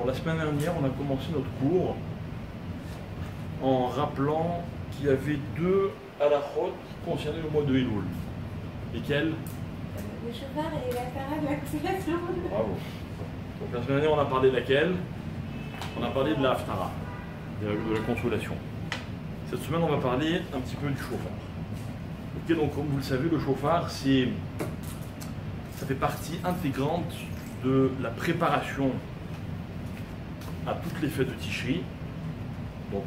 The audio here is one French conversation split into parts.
la semaine dernière, on a commencé notre cours en rappelant qu'il y avait deux halachot qui concernaient le mois de Elul. Lesquels? Le chauffard et la parade de la consolation. Bravo. Donc la semaine dernière, on a parlé de laquelle? On a parlé de la haftara, de la consolation. Cette semaine, on va parler un petit peu du chauffard. Ok, donc comme vous le savez, le chauffard, ça fait partie intégrante de la préparation à toutes les fêtes de Tishri, donc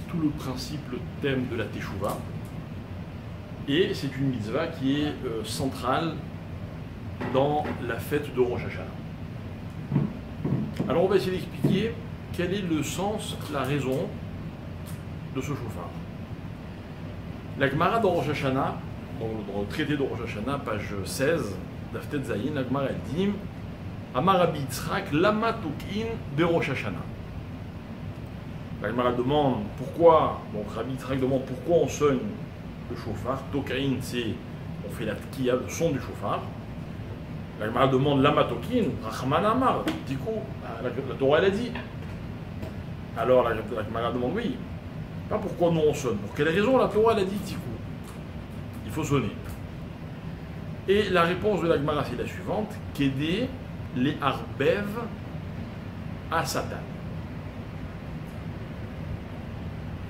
tout le principe, le thème de la Teshuvah. Et c'est une mitzvah qui est centrale dans la fête de Rosh Hashanah. Alors on va essayer d'expliquer quel est le sens, la raison de ce chauffard. La Gemara dans Rosh Hashanah, dans le traité de Rosh Hashanah, page 16, d'Aftet Zayin, la Gemara elle dit Amar Rabbi Yitzhak, lama tokin de Rosh Hashanah. La Gemara demande pourquoi, donc Rabbi Yitzhak demande pourquoi on sonne le chauffard. Tokain, c'est on fait la tkiya, le son du chauffard. La Gemara demande lama tokin, Rachman Amar. Du coup, la Torah elle a dit. Alors la Gemara demande oui. Pas pourquoi nous on sonne. Pour quelle raison la Torah elle a dit du coup il faut sonner. Et la réponse de la Gemara c'est la suivante Kédé les arbev à Satan.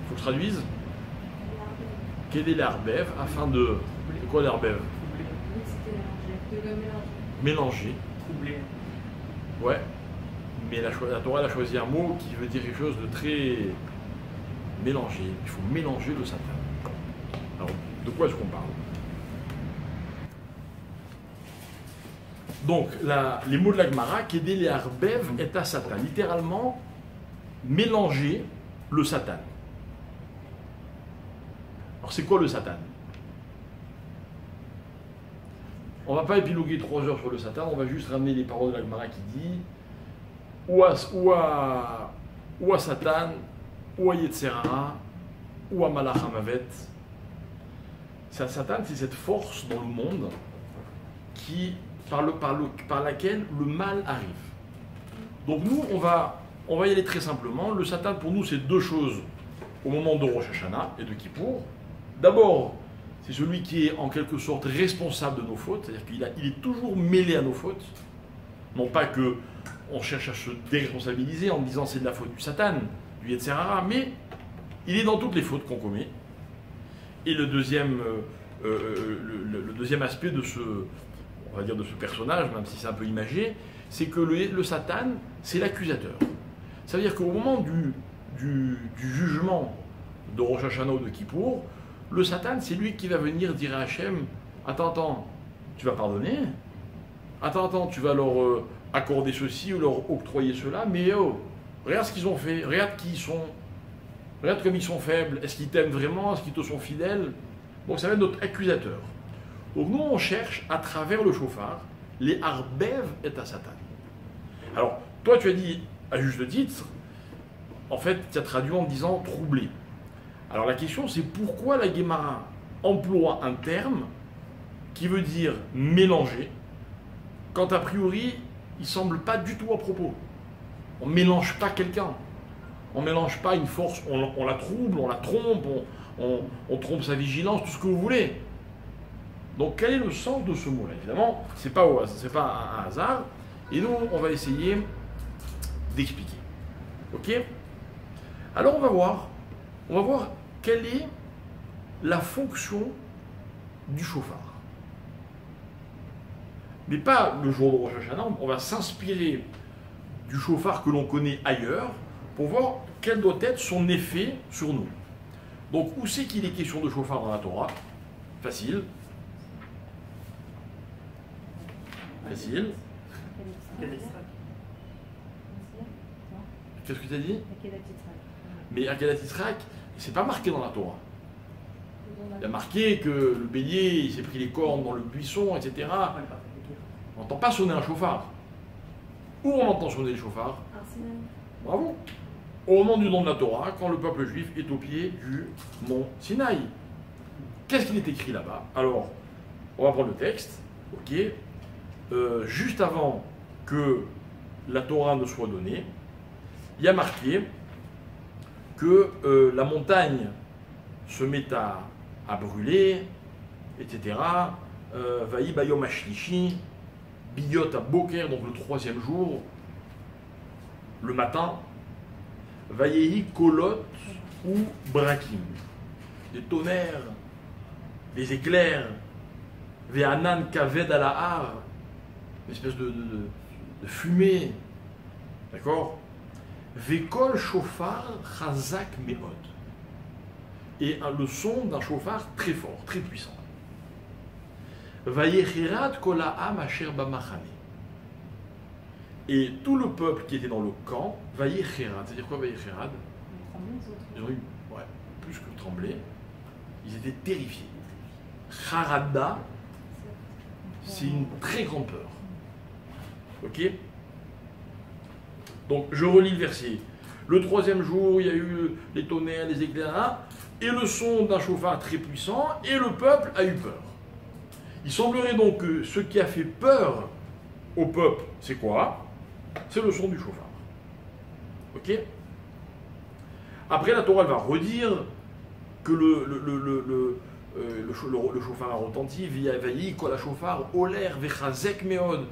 Il faut que je traduise. Kédé les arbev afin de. C'est quoi l'arbev? Mélanger. Troubler. Ouais. Mais la Torah elle a choisi un mot qui veut dire quelque chose de très mélangé. Il faut mélanger le Satan. Alors, de quoi est-ce qu'on parle? Donc, les mots de la Gemara, Kédé les arbev est à Satan. Littéralement, mélanger le Satan. Alors, c'est quoi le Satan? On ne va pas épiloguer 3 heures sur le Satan, on va juste ramener les paroles de la Gemara qui dit ou à Satan, ou à Yetzerara, ou à Malach Hamavet. Satan, c'est cette force dans le monde par laquelle le mal arrive. Donc nous, on va y aller très simplement. Le Satan, pour nous, c'est deux choses au moment de Rosh Hashanah et de Kippour. D'abord, c'est celui qui est en quelque sorte responsable de nos fautes, c'est-à-dire qu'il est toujours mêlé à nos fautes. Non pas que on cherche à se déresponsabiliser en disant c'est de la faute du Satan, du Yetzerara, mais il est dans toutes les fautes qu'on commet. Et le deuxième aspect de ce personnage, même si c'est un peu imagé, c'est que le Satan, c'est l'accusateur. Ça veut dire qu'au moment du jugement de Rosh Hashanah ou de Kippour, le Satan, c'est lui qui va venir dire à Hachem attends, tu vas pardonner? Attends, tu vas leur accorder ceci ou leur octroyer cela, mais regarde ce qu'ils ont fait, regarde qui ils sont, regarde comme ils sont faibles, est-ce qu'ils t'aiment vraiment, est-ce qu'ils te sont fidèles? Donc ça va être notre accusateur. Donc nous on cherche à travers le chauffard, les arbev et à Satan. Alors toi tu as dit à juste titre, en fait tu as traduit en disant troubler. Alors la question c'est pourquoi la Gemara emploie un terme qui veut dire mélanger, quand a priori il ne semble pas du tout à propos. On ne mélange pas quelqu'un. On ne mélange pas une force, on la trouble, on la trompe, on trompe sa vigilance, tout ce que vous voulez. Donc quel est le sens de ce mot-là? Évidemment, ce n'est pas un hasard. Et nous, on va essayer d'expliquer. Ok? Alors on va voir quelle est la fonction du chauffard. Mais pas le jour de Rosh Hashanah, on va s'inspirer du chauffard que l'on connaît ailleurs pour voir quel doit être son effet sur nous. Donc, où c'est qu'il est question de chauffard dans la Torah? Facile. Facile. Qu'est-ce que tu as dit? Mais Akedat Yitzhak, c'est pas marqué dans la Torah. Il y a marqué que le bélier, il s'est pris les cornes dans le buisson, etc. On n'entend pas sonner un chauffard. Où on entend sonner le chauffard? Bravo. Au moment du don de la Torah, quand le peuple juif est au pied du mont Sinaï. Qu'est-ce qu'il est écrit là-bas? Alors, on va prendre le texte. Ok. Juste avant que la Torah ne soit donnée, il y a marqué que la montagne se met à brûler, etc. Vaï bayom ashlishi, biyot à boker, donc le troisième jour, le matin, vayehi kolot ou brakim, des tonnerres, des éclairs, ve'anan kaved alahar, une espèce de fumée, d'accord? Ve'kol shofar chazak meod, et le son d'un chauffard très fort, très puissant. Vayechirat kol ha'am asher bamachane, et tout le peuple qui était dans le camp, vayechirat, c'est-à-dire quoi vayechirat? Ils ont eu, ouais, plus que trembler, ils étaient terrifiés. Charada, c'est une très grande peur. Ok? Donc je relis le verset. Le troisième jour, il y a eu les tonnerres, les éclairs, et le son d'un chauffard très puissant, et le peuple a eu peur. Il semblerait donc que ce qui a fait peur au peuple, c'est quoi? C'est le son du chauffard. Ok? Après, la Torah elle va redire que le chauffard a retenti, vaï kol hashofar oler vechazek meod,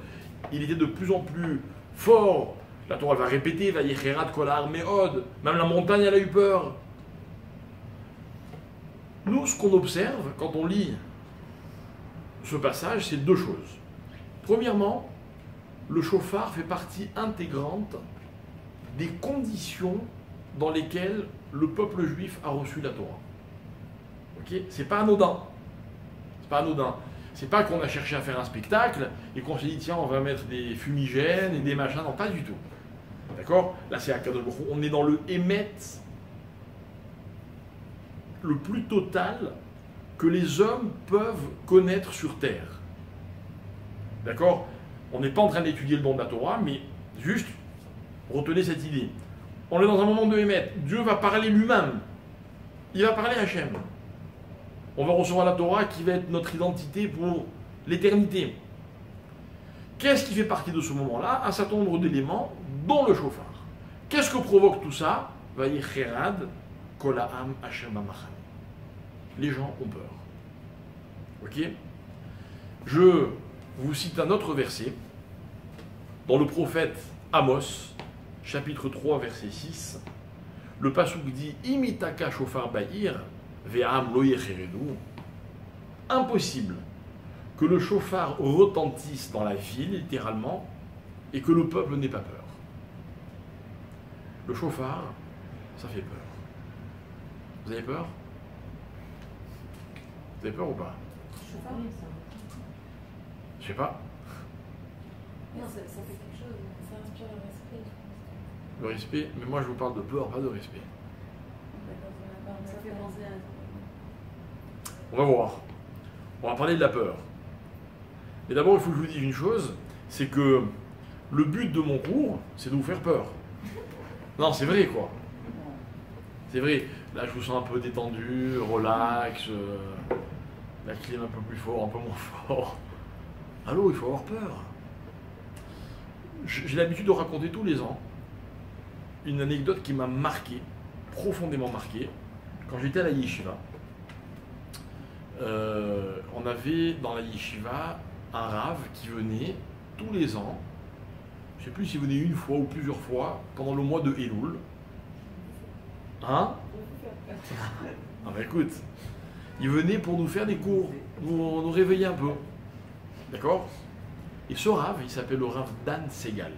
il était de plus en plus fort. La Torah va répéter, vayecherat kol ha'ar meod, même la montagne elle a eu peur. Nous, ce qu'on observe quand on lit ce passage, c'est deux choses. Premièrement, le chauffard fait partie intégrante des conditions dans lesquelles le peuple juif a reçu la Torah. Ok? C'est pas anodin. C'est pas anodin. C'est pas qu'on a cherché à faire un spectacle et qu'on s'est dit tiens on va mettre des fumigènes et des machins. Non, pas du tout. D'accord? Là c'est Akadosh Baruch Hu. On est dans le émet le plus total que les hommes peuvent connaître sur terre. D'accord? On n'est pas en train d'étudier le don de la Torah, mais juste retenez cette idée. On est dans un moment de émet. Dieu va parler lui-même. Il va parler à Hachem. On va recevoir la Torah qui va être notre identité pour l'éternité. Qu'est-ce qui fait partie de ce moment-là? Un certain nombre d'éléments, dont le chauffard. Qu'est-ce que provoque tout ça? Vayecherad kol ha'am asher bamachane. Les gens ont peur. Ok? Je vous cite un autre verset dans le prophète Amos, chapitre 3, verset 6. Le pasuk dit Imitaka shofar ba'ir ve'am lo yecheredu. Impossible que le chauffard retentisse dans la ville, littéralement, et que le peuple n'ait pas peur. Le chauffard, ça fait peur. Vous avez peur? Vous avez peur ou pas? Je sais pas. Non, ça fait quelque chose, ça inspire le respect. Le respect, mais moi je vous parle de peur, pas de respect. Ça fait penser à... On va voir. On va parler de la peur. Mais d'abord, il faut que je vous dise une chose, c'est que le but de mon cours, c'est de vous faire peur. Non, c'est vrai quoi. C'est vrai. Là, je vous sens un peu détendu, relax, la clim un peu plus fort, un peu moins fort. Allô, il faut avoir peur. J'ai l'habitude de raconter tous les ans une anecdote qui m'a marqué, profondément marqué. Quand j'étais à la yeshiva, on avait dans la yeshiva un rave qui venait tous les ans, je ne sais plus s'il venait une fois ou plusieurs fois, pendant le mois de Elul. Hein? Ah bah écoute, il venait pour nous faire des cours, nous réveiller un peu. D'accord? Et ce rave, il s'appelle le rave Dan Segal.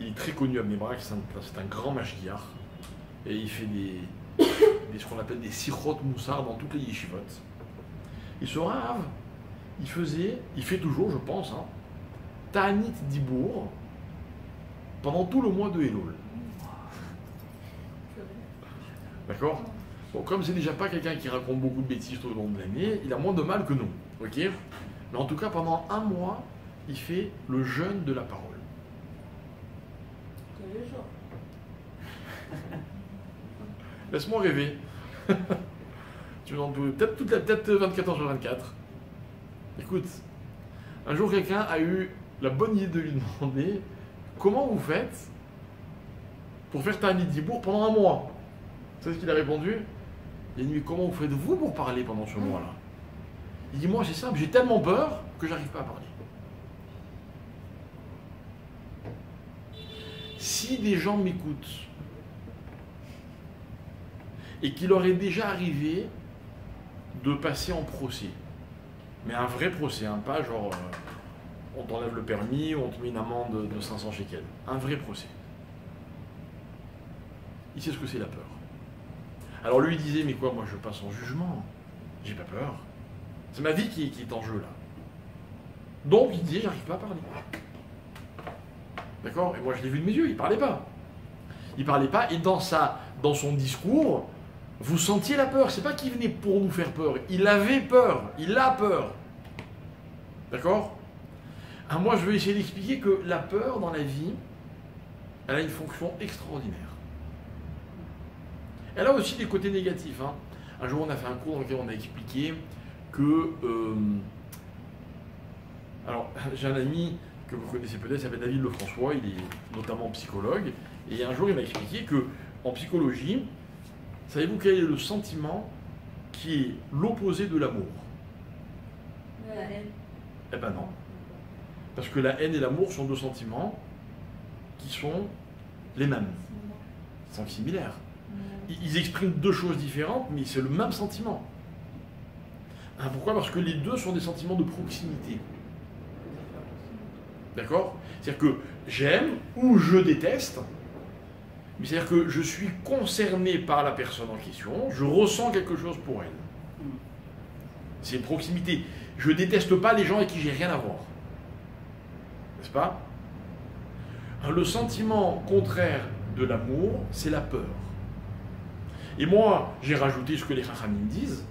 Il est très connu à Bnei Brak, c'est un grand mashgiach. Et il fait ce qu'on appelle des sichot moussar dans toutes les yeshivot. Et ce rave, il fait toujours, je pense, hein, Ta'anit Dibour pendant tout le mois de Elul. D'accord? Bon, comme c'est déjà pas quelqu'un qui raconte beaucoup de bêtises tout au long de l'année, il a moins de mal que nous. Ok? Mais en tout cas, pendant un mois, il fait le jeûne de la parole. Tous les jours. Laisse-moi rêver. Tu m'en peux peut-être 24 heures sur 24. Écoute, un jour quelqu'un a eu la bonne idée de lui demander comment vous faites pour faire Ta'anit Dibour pendant un mois? Vous savez ce qu'il a répondu? Il a dit, mais comment vous faites-vous pour parler pendant ce mois-là? Il dit, moi c'est simple, j'ai tellement peur que j'arrive pas à parler. Si des gens m'écoutent et qu'il leur est déjà arrivé de passer en procès, mais un vrai procès, hein, pas genre on t'enlève le permis, on te met une amende de 500 shekels, un vrai procès. Il sait ce que c'est la peur. Alors lui il disait, mais quoi, moi je passe en jugement, j'ai pas peur. C'est ma vie qui est en jeu là. Donc il disait, j'arrive pas à parler. D'accord? Et moi je l'ai vu de mes yeux, il parlait pas. Il parlait pas, et dans son discours, vous sentiez la peur. C'est pas qu'il venait pour nous faire peur, il avait peur, il a peur. D'accord? Ah, moi je vais essayer d'expliquer que la peur dans la vie, elle a une fonction extraordinaire. Elle a aussi des côtés négatifs. Hein. Un jour, on a fait un cours dans lequel on a expliqué que... alors, j'ai un ami que vous connaissez peut-être, il s'appelle David Lefrançois, il est notamment psychologue, et un jour, il m'a expliqué qu'en psychologie, savez-vous quel est le sentiment qui est l'opposé de l'amour? La haine. Eh ben non. Parce que la haine et l'amour sont deux sentiments qui sont les mêmes, ils sont similaires. Ils expriment deux choses différentes, mais c'est le même sentiment. Hein, pourquoi? Parce que les deux sont des sentiments de proximité. D'accord? C'est-à-dire que j'aime ou je déteste, mais c'est-à-dire que je suis concerné par la personne en question, je ressens quelque chose pour elle. C'est une proximité. Je ne déteste pas les gens avec qui j'ai rien à voir. N'est-ce pas? Le sentiment contraire de l'amour, c'est la peur. Et moi, j'ai rajouté ce que les Chachamim disent.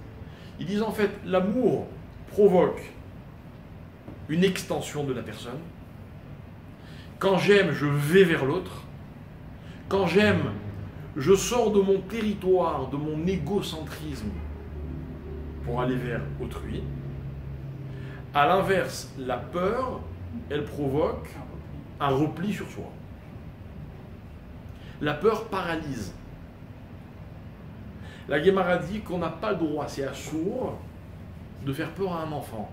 Ils disent en fait, l'amour provoque une extension de la personne. Quand j'aime, je vais vers l'autre. Quand j'aime, je sors de mon territoire, de mon égocentrisme pour aller vers autrui. À l'inverse, la peur, elle provoque un repli sur soi. La peur paralyse. La Guémara dit qu'on n'a pas le droit, c'est assourd, de faire peur à un enfant.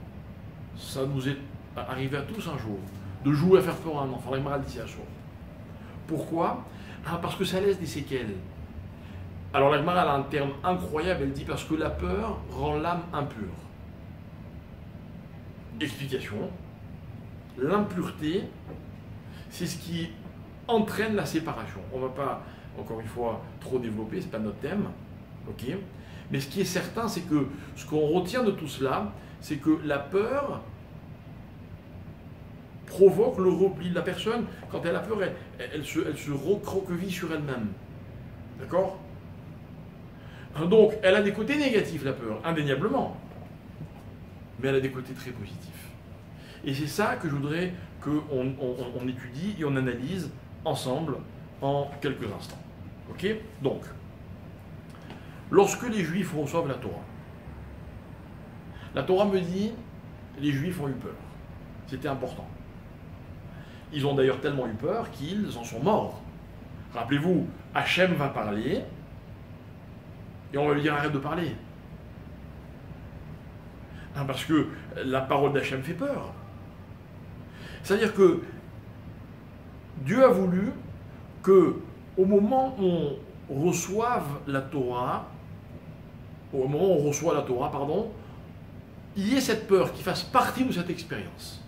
Ça nous est arrivé à tous un jour, de jouer à faire peur à un enfant. La Guémara dit c'est assourd. Pourquoi? Parce que ça laisse des séquelles. Alors la Guémara a un terme incroyable, elle dit parce que la peur rend l'âme impure. Explication, l'impureté, c'est ce qui entraîne la séparation. On ne va pas, encore une fois, trop développer, ce n'est pas notre thème. Okay. Mais ce qui est certain, c'est que ce qu'on retient de tout cela, c'est que la peur provoque le repli de la personne. Quand elle a peur, elle se recroqueville sur elle-même. D'accord? Donc, elle a des côtés négatifs, la peur, indéniablement. Mais elle a des côtés très positifs. Et c'est ça que je voudrais qu'on étudie et on analyse ensemble en quelques instants. Ok? Donc, lorsque les Juifs reçoivent la Torah me dit, les Juifs ont eu peur. C'était important. Ils ont d'ailleurs tellement eu peur qu'ils en sont morts. Rappelez-vous, Hachem va parler, et on va lui dire arrête de parler. Parce que la parole d'Hachem fait peur. C'est-à-dire que Dieu a voulu que, au moment où on reçoit la Torah, il y ait cette peur qui fasse partie de cette expérience.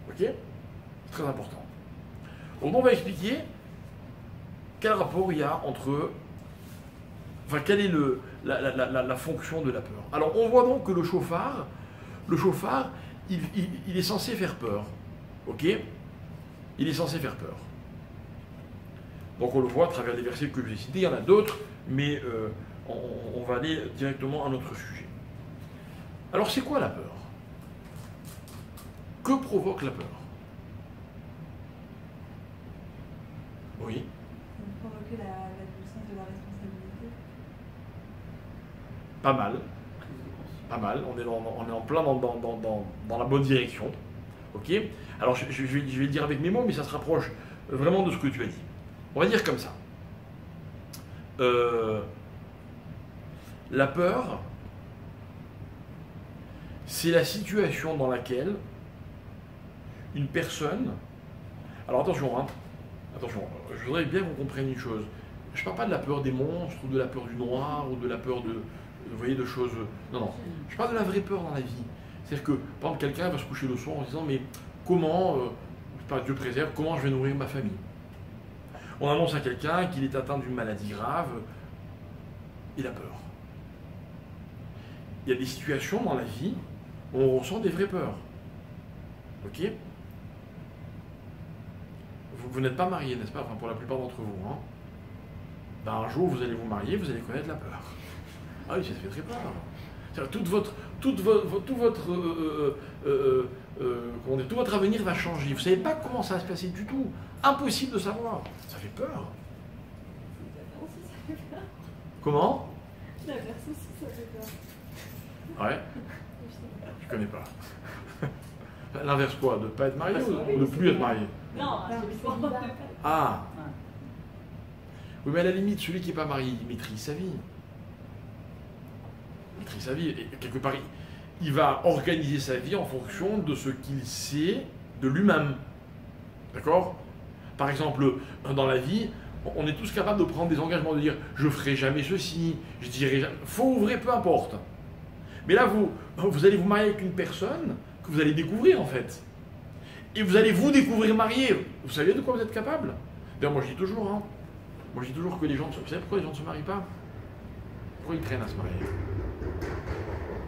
Ok? C'est très important. Donc on va expliquer quel rapport il y a entre... Enfin, quelle est la fonction de la peur. Alors on voit donc que le chauffard, il est censé faire peur. Ok? Il est censé faire peur. Donc on le voit à travers les versets que j'ai cités, il y en a d'autres, mais on va aller directement à notre sujet. Alors c'est quoi la peur? Que provoque la peur? Oui. Provoquer la puissance de la responsabilité. Pas mal. Pas mal. On est en plein dans la bonne direction. Ok? Alors je vais le dire avec mes mots, mais ça se rapproche vraiment de ce que tu as dit. On va dire comme ça. La peur, c'est la situation dans laquelle une personne... Alors attention, hein, attention, je voudrais bien qu'on comprenne une chose. Je ne parle pas de la peur des monstres, ou de la peur du noir, ou de la peur de, vous voyez, de choses... Non, non. Je parle de la vraie peur dans la vie. C'est-à-dire que, par exemple, quelqu'un va se coucher le soir en se disant, mais comment, Dieu préserve, comment je vais nourrir ma famille? On annonce à quelqu'un qu'il est atteint d'une maladie grave, il a peur. Il y a des situations dans la vie où on ressent des vraies peurs. Ok? Vous n'êtes pas marié, n'est-ce pas? Enfin, pour la plupart d'entre vous. Hein. Ben, un jour, vous allez vous marier, vous allez connaître la peur. Ah oui, ça fait très peur. C'est-à-dire, tout votre avenir va changer. Vous ne savez pas comment ça va se passer du tout. Impossible de savoir. Ça fait peur. Comment? L'inverse aussi, ça fait peur. Ouais. Je connais pas. L'inverse quoi? De ne pas être marié ou de ne plus être marié? Non, Ah. Oui, mais à la limite, celui qui n'est pas marié, il maîtrise sa vie. Il maîtrise sa vie. Et quelque part, il va organiser sa vie en fonction de ce qu'il sait de lui-même. D'accord? Par exemple, dans la vie, on est tous capables de prendre des engagements, de dire « je ferai jamais ceci, je dirai jamais... » Faux ou vrai, peu importe. Mais là, vous allez vous marier avec une personne que vous allez découvrir, en fait. Et vous allez vous découvrir marié. Vous savez de quoi vous êtes capable? D'ailleurs, moi, je dis toujours, hein, moi, je dis toujours que les gens... Vous savez pourquoi les gens ne se marient pas? Pourquoi ils traînent à se marier?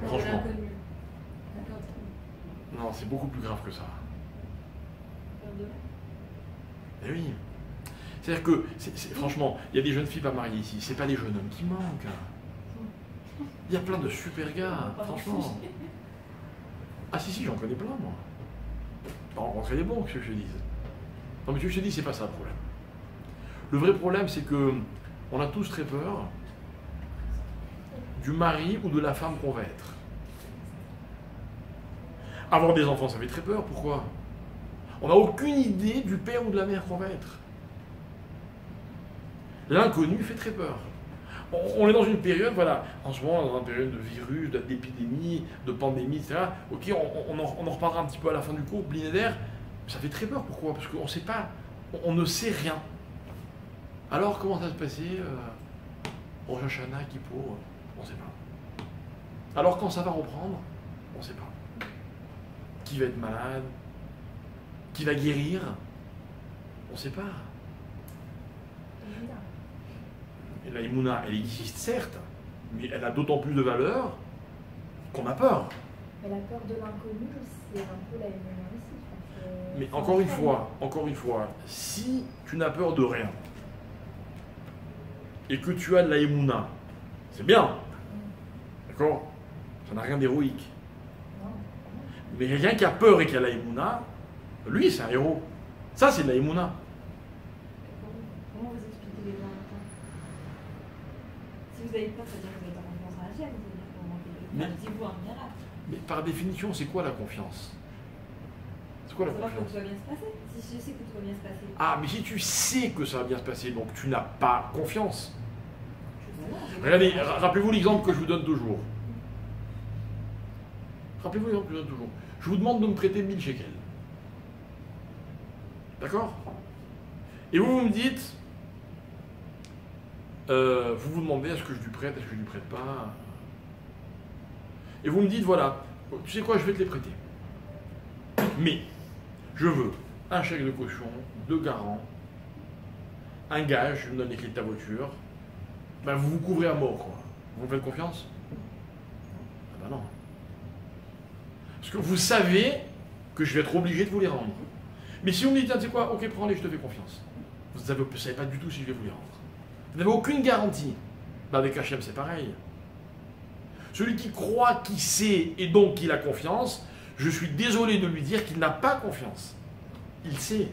Franchement. Non, c'est beaucoup plus grave que ça. Eh oui. C'est-à-dire que, franchement, il y a des jeunes filles pas mariées ici. C'est pas les jeunes hommes qui manquent. Il y a plein de super gars, franchement. Ah si, j'en connais plein, moi. T'as rencontré des bons, que je te dise. Non, mais je te dis, c'est pas ça le problème. Le vrai problème, c'est que on a tous très peur du mari ou de la femme qu'on va être. Avoir des enfants, ça fait très peur. Pourquoi? On n'a aucune idée du père ou de la mère qu'on va être. L'inconnu fait très peur. On est dans une période, voilà, en ce moment, dans une période de virus, d'épidémie, de pandémie, etc. Ok, on en reparlera un petit peu à la fin du cours, Blinéder. Ça fait très peur. Pourquoi? Parce qu'on ne sait pas, on ne sait rien. Alors, comment ça va se passer Rosh Hashanah, Kippour, on ne sait pas. Alors, quand ça va reprendre, on ne sait pas. Qui va être malade? Qui va guérir? On ne sait pas. Et la Emouna, elle existe certes, mais elle a d'autant plus de valeur qu'on a peur. Mais la peur de l'inconnu, c'est un peu la Emouna aussi. Mais encore une fois, si tu n'as peur de rien, et que tu as de la Emouna, c'est bien. D'accord? Ça n'a rien d'héroïque. Mais quelqu'un qui a peur et qui a la Emouna, lui, c'est un héros. Ça, c'est de la Emouna. Comment vous expliquez les deux en même temps? Si vous avez peur, ça veut dire que vous êtes en confiance en la chaîne, ça veut dire que vous manquez de... Dites-vous un miracle. Mais par définition, c'est quoi la confiance? C'est quoi la Savoir que confiance? tout va bien se passer. Si je sais que tout va bien se passer. Ah, mais si tu sais que ça va bien se passer, donc tu n'as pas confiance. Voilà, Regardez, rappelez-vous l'exemple que je vous donne toujours. Rappelez-vous l'exemple que je vous donne toujours. Je vous demande de me prêter 1000 shekels. D'accord? Et vous me dites, vous vous demandez est-ce que je lui prête, est-ce que je lui prête pas? Et vous me dites, voilà, tu sais quoi, je vais te les prêter. Mais, je veux un chèque de caution, 2 garants, un gage, je me donne les clés de ta voiture. Ben, vous vous couvrez à mort, quoi. Vous me faites confiance? Ah ben non. Parce que vous savez que je vais être obligé de vous les rendre. Mais si on me dit, tu sais quoi, ok, prends-les, je te fais confiance. Vous ne savez pas du tout si je vais vous les rendre. Vous n'avez aucune garantie. Ben avec Hachem, c'est pareil. Celui qui croit qu'il sait et donc qu'il a confiance, je suis désolé de lui dire qu'il n'a pas confiance. Il sait.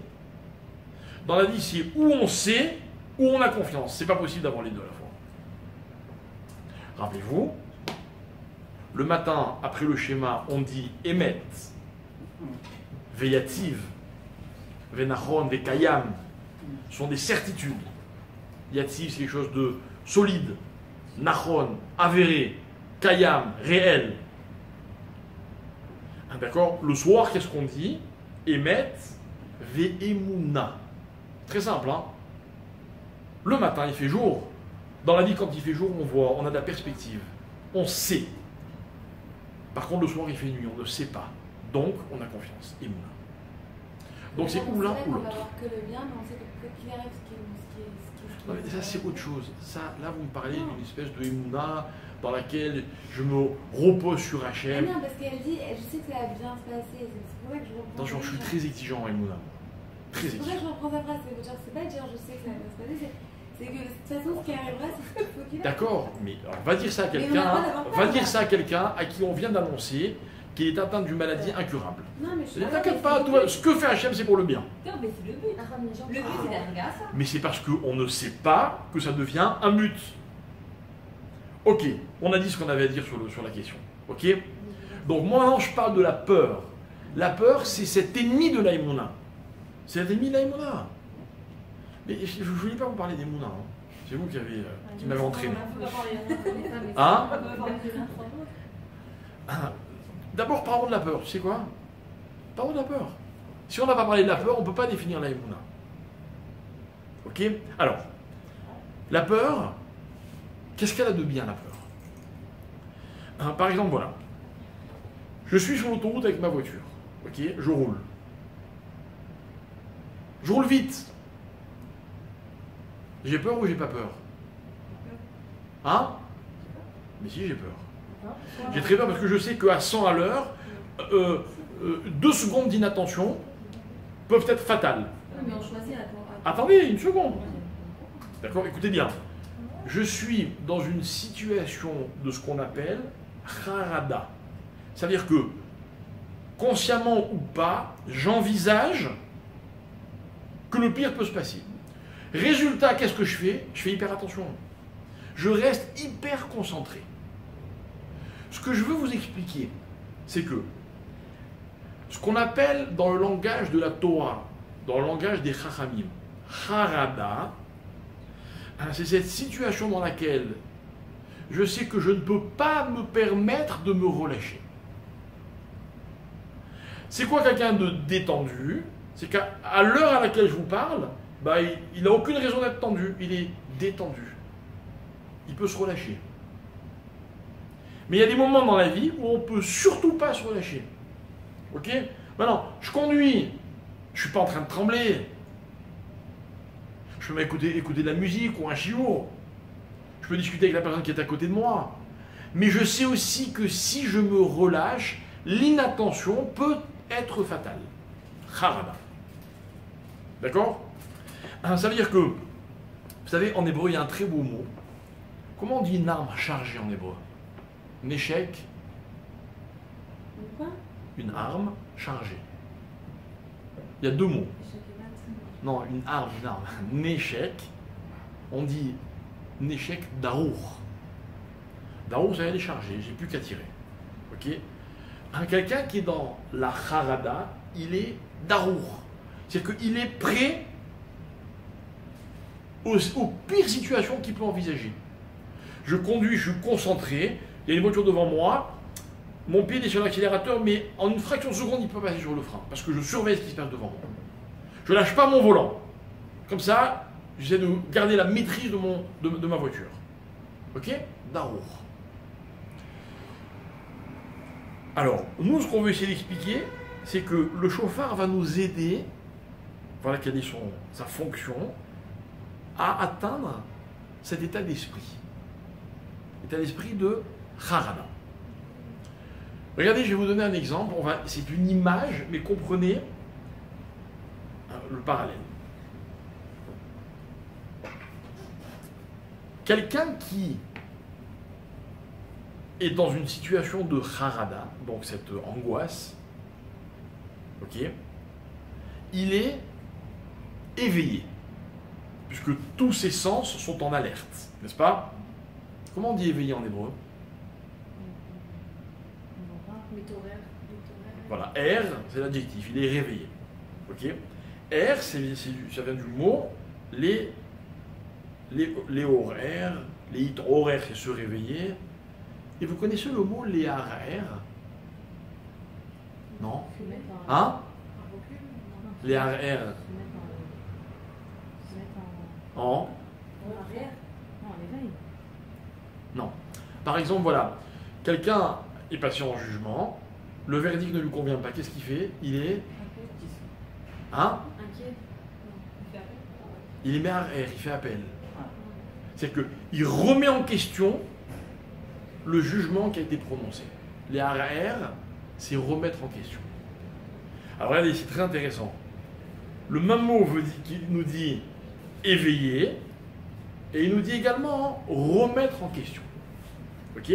Dans la vie, c'est où on sait, où on a confiance. C'est pas possible d'avoir les deux à la fois. Rappelez-vous, le matin, après le schéma, on dit émet, Veyativ, Venachon, Vekayam sont des certitudes. Yativ, c'est quelque chose de solide. Nachon, avéré. Kayam, réel. Ah, d'accord? Le soir, qu'est-ce qu'on dit? Emet, Ve'emuna. Très simple, hein? Le matin, il fait jour. Dans la vie, quand il fait jour, on voit, on a de la perspective. On sait. Par contre, le soir, il fait nuit, on ne sait pas. Donc, on a confiance. Emouna. Donc, c'est ou l'un ou On va l'autre. voir que le bien, mais on sait que qu'il arrive ce qui Non, mais ça, c'est autre chose. Ça, là, vous me parlez d'une espèce de Emouna dans laquelle je me repose sur Hachem. Non, parce qu'elle dit, je sais que ça va bien se passer. C'est pour ça que je reprends. Attention, je suis très exigeant en Emouna. Très C'est pour ça que exigeant. je reprends sa phrase. C'est pas dire je sais que ça va bien se passer. C'est que de toute façon, ce qui arrivera, c'est ce qu'il faut qu'il arrive. D'accord, mais alors, va dire ça à Mais on quelqu'un, n'a pas d'avantage, va dire là. ça à quelqu'un à qui on vient d'annoncer qu'il est atteint d'une maladie incurable. Non, mais je suis Ne d'accord, t'inquiète mais pas, c'est toi, le ce que fait Hachem, c'est pour le bien. Non, mais c'est le but. Ah, mais les gens- Le but, c'est d'arriver à ça. Mais c'est parce qu'on ne sait pas que ça devient un but. Ok, on a dit ce qu'on avait à dire sur la question. Ok? Donc moi maintenant je parle de la peur. La peur, c'est cet ennemi de l'aïmouna. C'est l'ennemi de l'aïmouna. Mais je ne voulais pas vous parler d'Emouna. Hein. C'est vous qui m'avez entraîné. Hein? D'abord parlons de la peur. Tu sais quoi? Parlons de la peur. Si on n'a pas parlé de la peur, on ne peut pas définir l'aïmouna. Ok? Alors, la peur, qu'est-ce qu'elle a de bien, la peur? Par exemple, voilà. Je suis sur l'autoroute avec ma voiture. Ok? Je roule. Je roule vite. J'ai peur ou j'ai pas peur? Hein? Mais si, j'ai peur. J'ai très peur parce que je sais qu'à 100 à l'heure, 2 secondes d'inattention peuvent être fatales. Mais on choisit la Attendez, une seconde. D'accord? Écoutez bien. Je suis dans une situation de ce qu'on appelle harada. C'est-à-dire que, consciemment ou pas, j'envisage que le pire peut se passer. Résultat, qu'est-ce que je fais? Je fais hyper attention. Je reste hyper concentré. Ce que je veux vous expliquer, c'est que ce qu'on appelle dans le langage de la Torah, dans le langage des Chachamim, harada, c'est cette situation dans laquelle je sais que je ne peux pas me permettre de me relâcher. C'est quoi quelqu'un de détendu? C'est qu'à l'heure à laquelle je vous parle, bah, il n'a aucune raison d'être tendu, il est détendu. Il peut se relâcher. Mais il y a des moments dans la vie où on ne peut surtout pas se relâcher. Ok? Maintenant, je conduis, je ne suis pas en train de trembler. Je peux écouter de la musique ou un chiot. Je peux discuter avec la personne qui est à côté de moi. Mais je sais aussi que si je me relâche, l'inattention peut être fatale. Harada. D'accord? Ça veut dire que, vous savez, en hébreu, il y a un très beau mot. Comment on dit une arme chargée en hébreu? Un échec, Quoi? une arme chargée. Il y a 2 mots. Non, une arme. Un échec, on dit un échec d'arour. D'arour, ça est chargé, j'ai plus qu'à tirer. Ok? Quelqu'un qui est dans la harada, il est d'arour. C'est-à-dire qu'il est prêt aux pires situations qu'il peut envisager. Je conduis, je suis concentré, il y a une voiture devant moi, mon pied est sur l'accélérateur, mais en une fraction de seconde, il peut passer sur le frein, parce que je surveille ce qui se passe devant moi. Je ne lâche pas mon volant. Comme ça, j'essaie de garder la maîtrise de ma voiture. Ok? Darour. Alors, nous, ce qu'on veut essayer d'expliquer, c'est que le chauffard va nous aider, voilà quelle est sa fonction, à atteindre cet état d'esprit. État d'esprit de harada. Regardez, je vais vous donner un exemple. C'est une image, mais comprenez le parallèle. Quelqu'un qui est dans une situation de harada, donc cette angoisse, ok, il est éveillé, puisque tous ses sens sont en alerte, n'est-ce pas? Comment on dit éveillé en hébreu? Voilà, R, c'est l'adjectif, il est réveillé. Ok. R, ça vient du mot les horaires, les horaires, c'est se réveiller. Et vous connaissez le mot les horaires? Non? Hein? Les horaires. En? Non. Par exemple, voilà, quelqu'un est passé en jugement, le verdict ne lui convient pas, qu'est-ce qu'il fait? Il est... Hein? Il est mis à R, il fait appel. C'est-à-dire qu'il remet en question le jugement qui a été prononcé. Les R, c'est remettre en question. Alors regardez, c'est très intéressant. Le même mot qui nous dit éveiller, et il nous dit également remettre en question. Ok?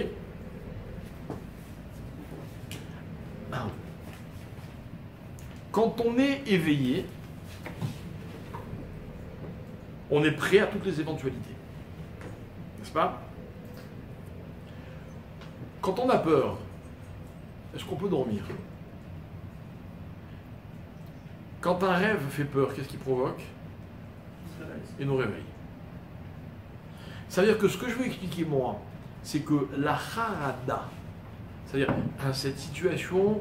Quand on est éveillé, on est prêt à toutes les éventualités. N'est-ce pas? Quand on a peur, est-ce qu'on peut dormir? Quand un rêve fait peur, qu'est-ce qu'il provoque? Il nous réveille. Ça veut dire que ce que je veux expliquer moi, c'est que la harada, c'est-à-dire cette situation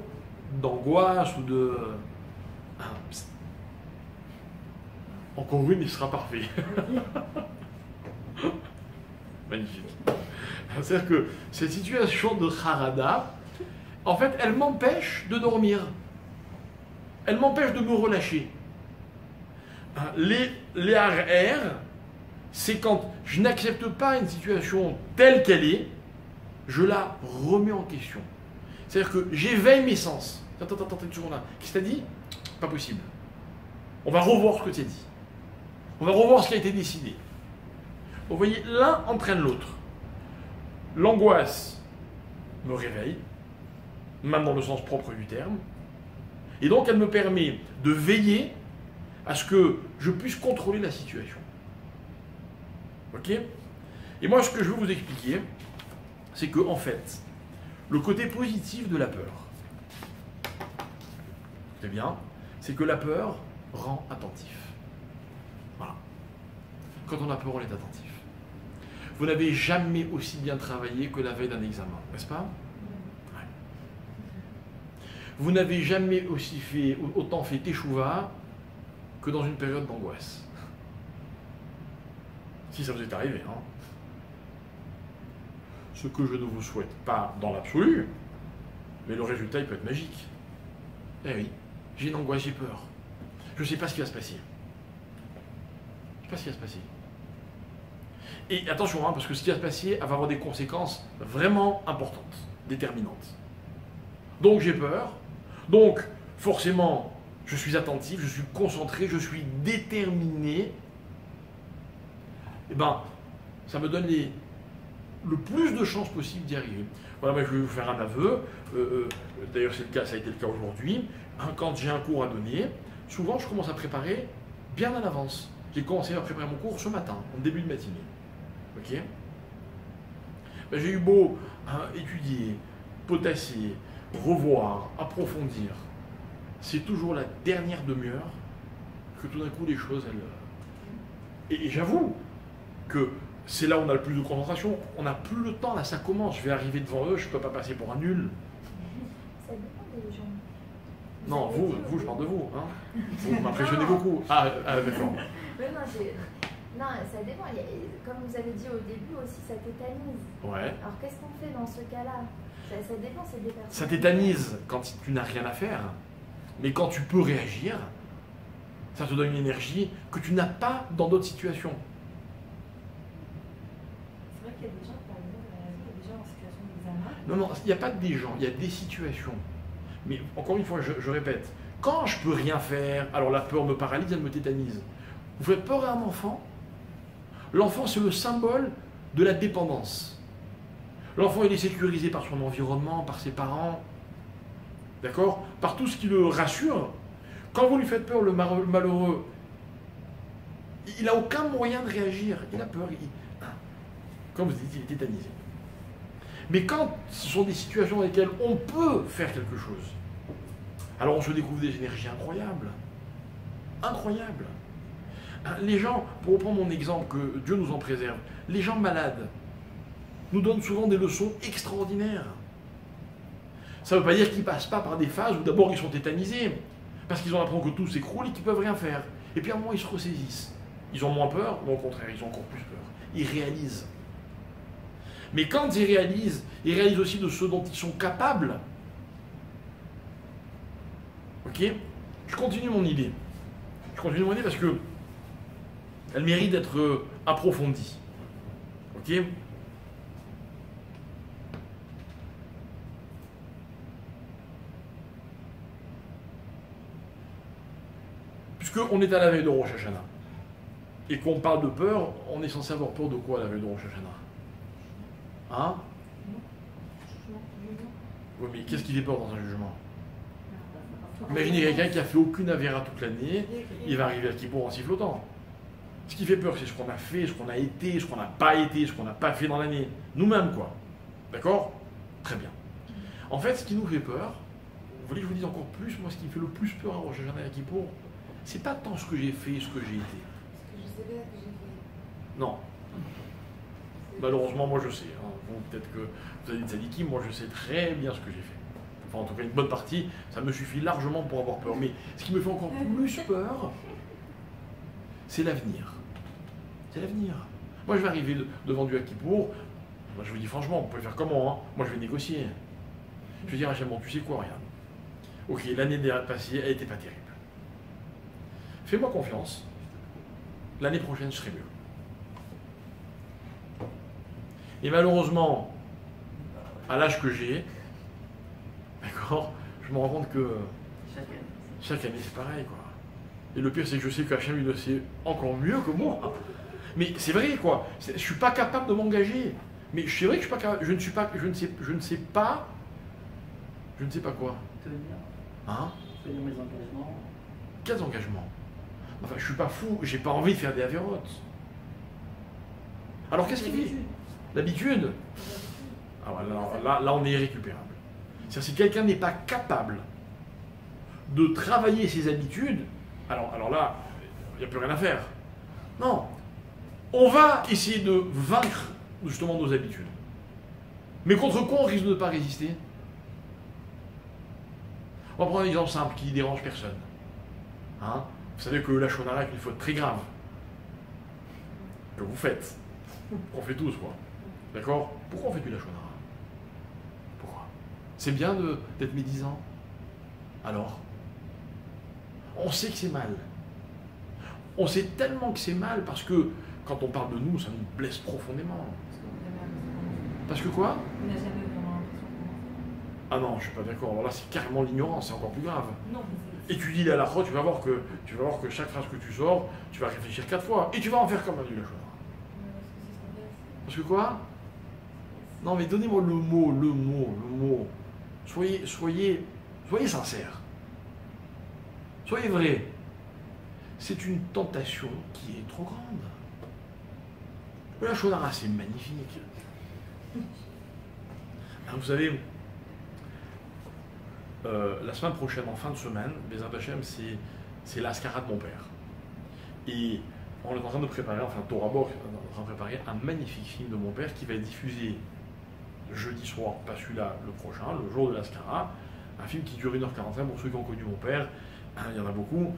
d'angoisse ou de... Encore une, il sera parfait. Magnifique. C'est-à-dire que cette situation de harada, en fait, elle m'empêche de dormir. Elle m'empêche de me relâcher. Les RR, c'est quand je n'accepte pas une situation telle qu'elle est, je la remets en question. C'est-à-dire que j'éveille mes sens. Attends, une seconde là. Qu'est-ce que tu as dit? Pas possible. On va revoir ce que tu as dit. On va revoir ce qui a été décidé. Vous voyez, l'un entraîne l'autre. L'angoisse me réveille, même dans le sens propre du terme, et donc elle me permet de veiller à ce que je puisse contrôler la situation. Ok? Et moi, ce que je veux vous expliquer, c'est que, en fait, le côté positif de la peur, c'est bien, c'est que la peur rend attentif. Voilà. Quand on a peur, on est attentif. Vous n'avez jamais aussi bien travaillé que la veille d'un examen, n'est-ce pas? Ouais. Vous n'avez jamais autant fait teshuva que dans une période d'angoisse. Si ça vous est arrivé, hein. Ce que je ne vous souhaite pas dans l'absolu, mais le résultat, il peut être magique. Eh oui, j'ai une angoisse, j'ai peur. Je ne sais pas ce qui va se passer. Je ne sais pas ce qui va se passer. Et attention, hein, parce que ce qui va se passer va avoir des conséquences vraiment importantes, déterminantes. Donc j'ai peur, donc forcément je suis attentif, je suis concentré, je suis déterminé. Et ben, ça me donne le plus de chances possible d'y arriver. Voilà, ben, je vais vous faire un aveu, d'ailleurs c'est le cas, ça a été le cas aujourd'hui. Quand j'ai un cours à donner, souvent je commence à préparer bien en avance. J'ai commencé à préparer mon cours ce matin, en début de matinée. Ok? Ben, j'ai eu beau étudier, potasser, revoir, approfondir. C'est toujours la dernière demi-heure que tout d'un coup les choses, elles... Et j'avoue que c'est là où on a le plus de concentration. On n'a plus le temps, là ça commence. Je vais arriver devant eux, je ne peux pas passer pour un nul. Ça dépend des gens. Non, vous, je parle de vous. Hein. Vous m'impressionnez beaucoup. Ah d'accord. Non, ça dépend. Comme vous avez dit au début aussi, ça tétanise. Ouais. Alors qu'est-ce qu'on fait dans ce cas-là? Ça dépend, c'est des personnes. Ça tétanise quand tu n'as rien à faire. Mais quand tu peux réagir, ça te donne une énergie que tu n'as pas dans d'autres situations. C'est vrai qu'il y a des gens, par exemple, il y a des gens en situation d'examen. Non, il n'y a pas que des gens, il y a des situations. Mais encore une fois, je répète, quand je peux rien faire, alors la peur me paralyse, elle me tétanise. Vous faites peur à un enfant? L'enfant, c'est le symbole de la dépendance. L'enfant, il est sécurisé par son environnement, par ses parents, d'accord? Par tout ce qui le rassure. Quand vous lui faites peur, le malheureux, il n'a aucun moyen de réagir. Il a peur. Comme vous dites, il est tétanisé. Mais quand ce sont des situations dans lesquelles on peut faire quelque chose, Alors on se découvre des énergies incroyables. Incroyables. Les gens, pour reprendre mon exemple, que Dieu nous en préserve, les gens malades nous donnent souvent des leçons extraordinaires. Ça ne veut pas dire qu'ils ne passent pas par des phases où d'abord ils sont tétanisés, parce qu'ils ont l'impression que tout s'écroule et qu'ils ne peuvent rien faire. Et puis à un moment ils se ressaisissent. Ils ont moins peur, mais au contraire, ils ont encore plus peur. Ils réalisent. Mais quand ils réalisent aussi de ce dont ils sont capables. Ok? Je continue mon idée. Parce que elle mérite d'être approfondie. Ok? Puisqu'on est à la veille de Rosh Hashanah, et qu'on parle de peur, on est censé avoir peur de quoi à la veille de Rosh Hashanah? Hein? Oui, mais qu'est-ce qui fait peur dans un jugement? Imaginez quelqu'un qui a fait aucune avéra toute l'année, il va arriver à Kippour en sifflotant. Ce qui fait peur, c'est ce qu'on a fait, ce qu'on a été, ce qu'on n'a pas été, ce qu'on n'a pas fait dans l'année. Nous-mêmes, quoi. D'accord? Très bien. En fait, ce qui nous fait peur, vous voulez que je vous dise encore plus, moi, ce qui me fait le plus peur à Rosh Hashanah et à Kippour, c'est pas tant ce que j'ai fait, ce que j'ai été. Parce que je sais bien ce que j'ai fait. Non. Malheureusement, moi je sais. Hein. Bon, peut-être que vous avez des tzadikim, moi je sais très bien ce que j'ai fait. Enfin, en tout cas, une bonne partie, ça me suffit largement pour avoir peur. Mais ce qui me fait encore plus peur, c'est l'avenir. C'est l'avenir. Moi, je vais arriver devant Dieu à Kippour. Moi, je vous dis franchement, vous pouvez faire comment, hein? Moi, je vais négocier. Je vais dire à Hachem, bon, tu sais quoi, regarde. Ok, l'année passée, elle n'était pas terrible. Fais-moi confiance. L'année prochaine, je serai mieux. Et malheureusement, à l'âge que j'ai, d'accord, je me rends compte que chaque année c'est pareil, quoi. Et le pire, c'est que je sais qu'Hachem, il le sait encore mieux que moi. Mais c'est vrai, quoi. Je ne suis pas capable de m'engager. Mais c'est vrai que je suis pas capable. Je ne sais pas quoi. Tenir. Hein? Tenir mes engagements. Quels engagements? Enfin, je suis pas fou. J'ai pas envie de faire des avérotes. Alors qu'est-ce qu'il fait? L'habitude. Alors là, on est irrécupérable. C'est-à-dire, si quelqu'un n'est pas capable de travailler ses habitudes, alors là, il n'y a plus rien à faire. Non. On va essayer de vaincre justement nos habitudes. Mais contre quoi on risque de ne pas résister? On va prendre un exemple simple qui ne dérange personne. Hein? Vous savez que la shonara est une faute très grave. Que vous faites. Qu'on fait tous, quoi. D'accord? Pourquoi on fait du la shonara? Pourquoi? C'est bien d'être médisant. Alors? On sait que c'est mal. On sait tellement que c'est mal parce que quand on parle de nous, ça nous blesse profondément. Parce que quoi? On n'a jamais vraiment l'impression qu'on en fait. Ah non, je suis pas d'accord. Alors là, c'est carrément l'ignorance, c'est encore plus grave. Non, mais c'est... Étudie la halakha, tu vas voir que chaque phrase que tu sors, tu vas réfléchir 4 fois. Et tu vas en faire comme un du la shonara. Parce que quoi? Non mais donnez-moi le mot. Soyez sincère. Soyez vrai. C'est une tentation qui est trop grande. La shonara, c'est magnifique. Alors, vous savez, la semaine prochaine, en fin de semaine, Bezrat Hashem, c'est l'Askara de mon père. Et on est en train de préparer, enfin Torah Box est en train de préparer un magnifique film de mon père qui va être diffusé jeudi soir, pas celui-là, le prochain, le jour de l'Askara. Un film qui dure 1h45, pour ceux qui ont connu mon père, il y en a beaucoup,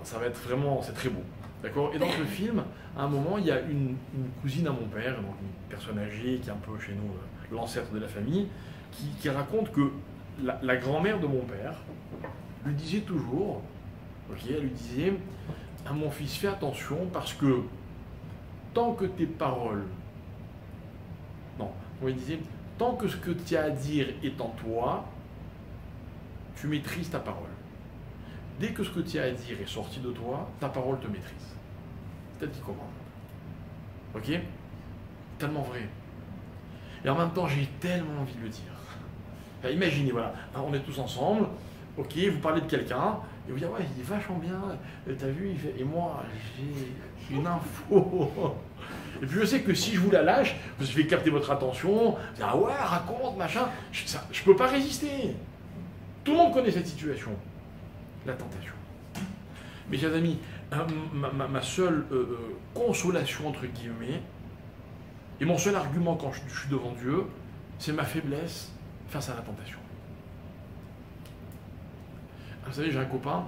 ça va être vraiment, c'est très beau. D'accord? Et dans ce film, à un moment, il y a une cousine à mon père, donc une personne âgée qui est un peu chez nous, l'ancêtre de la famille, qui raconte que la grand-mère de mon père lui disait toujours, elle lui disait, à mon fils, fais attention parce que tant que tes paroles, il disait, tant que ce que tu as à dire est en toi, tu maîtrises ta parole. Dès que ce que tu as à dire est sorti de toi, ta parole te maîtrise. Peut-être qu'il comprend. Ok? Tellement vrai. Et en même temps, j'ai tellement envie de le dire. Enfin, imaginez, voilà, on est tous ensemble, ok, vous parlez de quelqu'un, et vous dites, ouais, il est vachement bien, t'as vu, et moi, j'ai une info. Et puis je sais que si je vous la lâche, je vais capter votre attention, vous dites, ah ouais, raconte, machin, je peux pas résister. Tout le monde connaît cette situation, la tentation. Mes chers amis, ma seule consolation, entre guillemets, et mon seul argument quand je suis devant Dieu, c'est ma faiblesse face à la tentation. Vous savez, j'ai un copain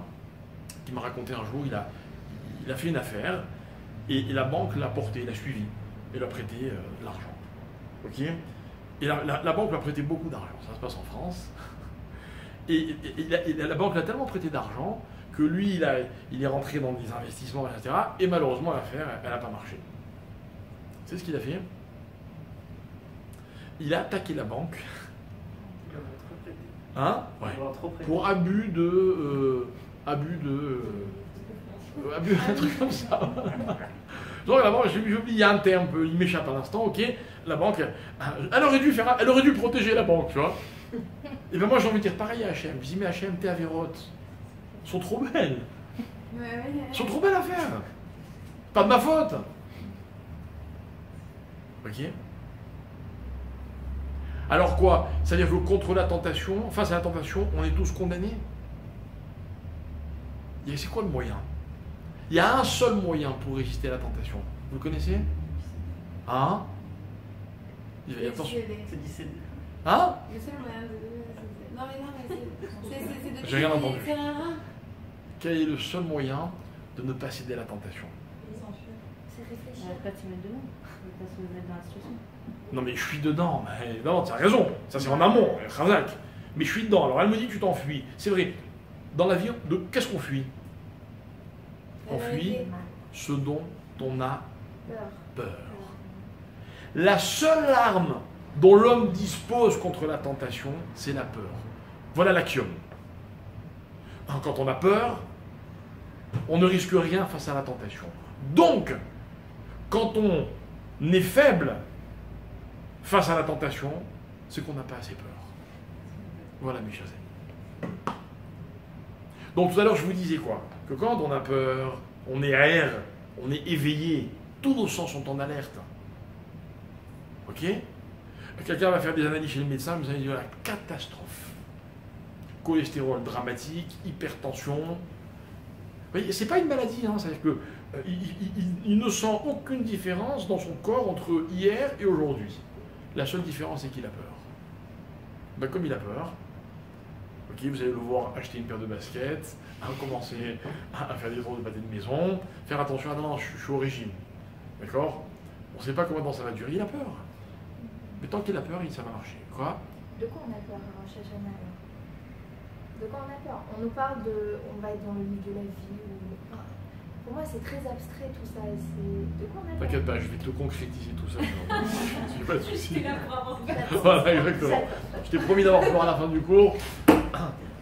qui m'a raconté un jour, il a fait une affaire, et la banque l'a porté, l'a suivi, et l'a prêté de l'argent. Ok ? Et la banque lui a prêté beaucoup d'argent, ça se passe en France. Et la banque l'a tellement prêté d'argent que lui, il est rentré dans des investissements, etc. Et malheureusement, l'affaire, elle n'a pas marché. C'est ce qu'il a fait. Il a attaqué la banque. Hein ? Ouais. Pour abus, un truc comme ça. Donc la banque, j'ai oublié un terme, il m'échappe à l'instant, ok. La banque, elle aurait dû protéger la banque, tu vois. Et bien moi j'ai envie de dire pareil à H&M. Je dis mais H&M, t'es à Vérotte. Elles sont trop belles. Elles sont trop belles à faire. Pas de ma faute. Ok. Alors quoi? C'est-à-dire que contre la tentation, face à la tentation, on est tous condamnés. C'est quoi le moyen? Il y a un seul moyen pour résister à la tentation. Vous le connaissez? Hein? C'est discédé. Hein? Le seul moyen de... Non mais c'est... J'ai rien entendu. C'est un rein. Quel est le seul moyen de ne pas céder à la tentation? C'est réfléchir. Pas de se mettre dedans, pas se mettre dans la situation. Non mais je suis dedans, mais non, tu as raison, ça c'est en amont, Razak. Mais je suis dedans, alors elle me dit que tu t'enfuis. C'est vrai, dans la vie, qu'est-ce qu'on fuit? On fuit ce dont on a peur. La seule arme dont l'homme dispose contre la tentation, c'est la peur. Voilà l'axiome. Quand on a peur, on ne risque rien face à la tentation. Donc, quand on est faible face à la tentation, c'est qu'on n'a pas assez peur. Voilà mes chers amis. Donc tout à l'heure je vous disais quoi? Que quand on a peur, on est air, on est éveillé, tous nos sens sont en alerte. Ok? Quelqu'un va faire des analyses chez le médecin, vous allez dire la catastrophe. Cholestérol dramatique, hypertension. Vous voyez, c'est pas une maladie, hein, c'est-à-dire que il ne sent aucune différence dans son corps entre hier et aujourd'hui. La seule différence, c'est qu'il a peur. Ben, comme il a peur, ok, vous allez le voir acheter une paire de baskets, commencer à faire des tours de pâté de maison, faire attention, non, je suis au régime. D'accord? On ne sait pas combien de temps ça va durer, il a peur. Mais tant qu'il a peur, ça va marcher. Quoi? De quoi on a peur, chez Chanel? De quoi on a peur? On nous parle de... On va être dans le milieu de la vie. Ou... Pour moi, c'est très abstrait tout ça. De quoi on a peur? T'inquiète pas, je vais te concrétiser tout ça. J'ai pas de soucis. J'étais là pour avoir Voilà, exactement. Je t'ai promis d'avoir peur à la fin du cours.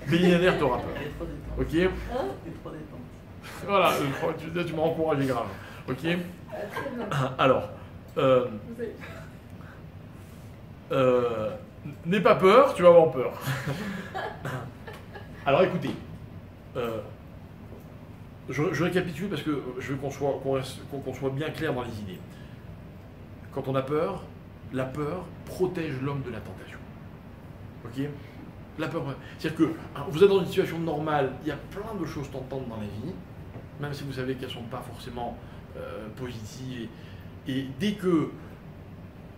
Millionnaire, t'auras peur. Elle est trop détente. Ok? Elle est trop détente. Voilà, tu m'as encouragé grave. Ok? Très bien. Alors, n'aie pas peur, tu vas avoir peur. Alors écoutez, je récapitule parce que je veux qu'on soit bien clair dans les idées. Quand on a peur, la peur protège l'homme de la tentation. Ok? La peur. C'est-à-dire que vous êtes dans une situation normale, il y a plein de choses tentantes dans la vie, même si vous savez qu'elles ne sont pas forcément positives. Et dès que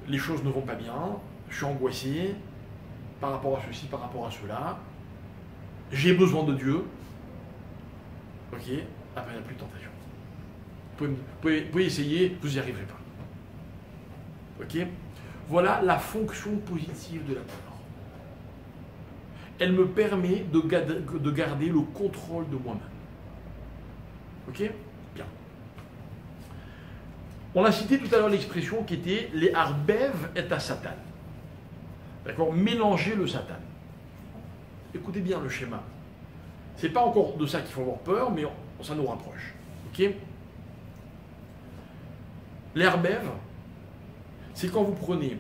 les choses ne vont pas bien, je suis angoissé par rapport à ceci, par rapport à cela, j'ai besoin de Dieu, ok, après il n'y a plus de tentation. Vous pouvez essayer, vous n'y arriverez pas. Ok? Voilà la fonction positive de la peur. Elle me permet de garder le contrôle de moi-même. Ok? Bien. On a cité tout à l'heure l'expression qui était les arbev et à Satan. D'accord? Mélanger le Satan. Écoutez bien le schéma. C'est pas encore de ça qu'il faut avoir peur, mais ça nous rapproche. Ok? Les arbev, c'est quand vous prenez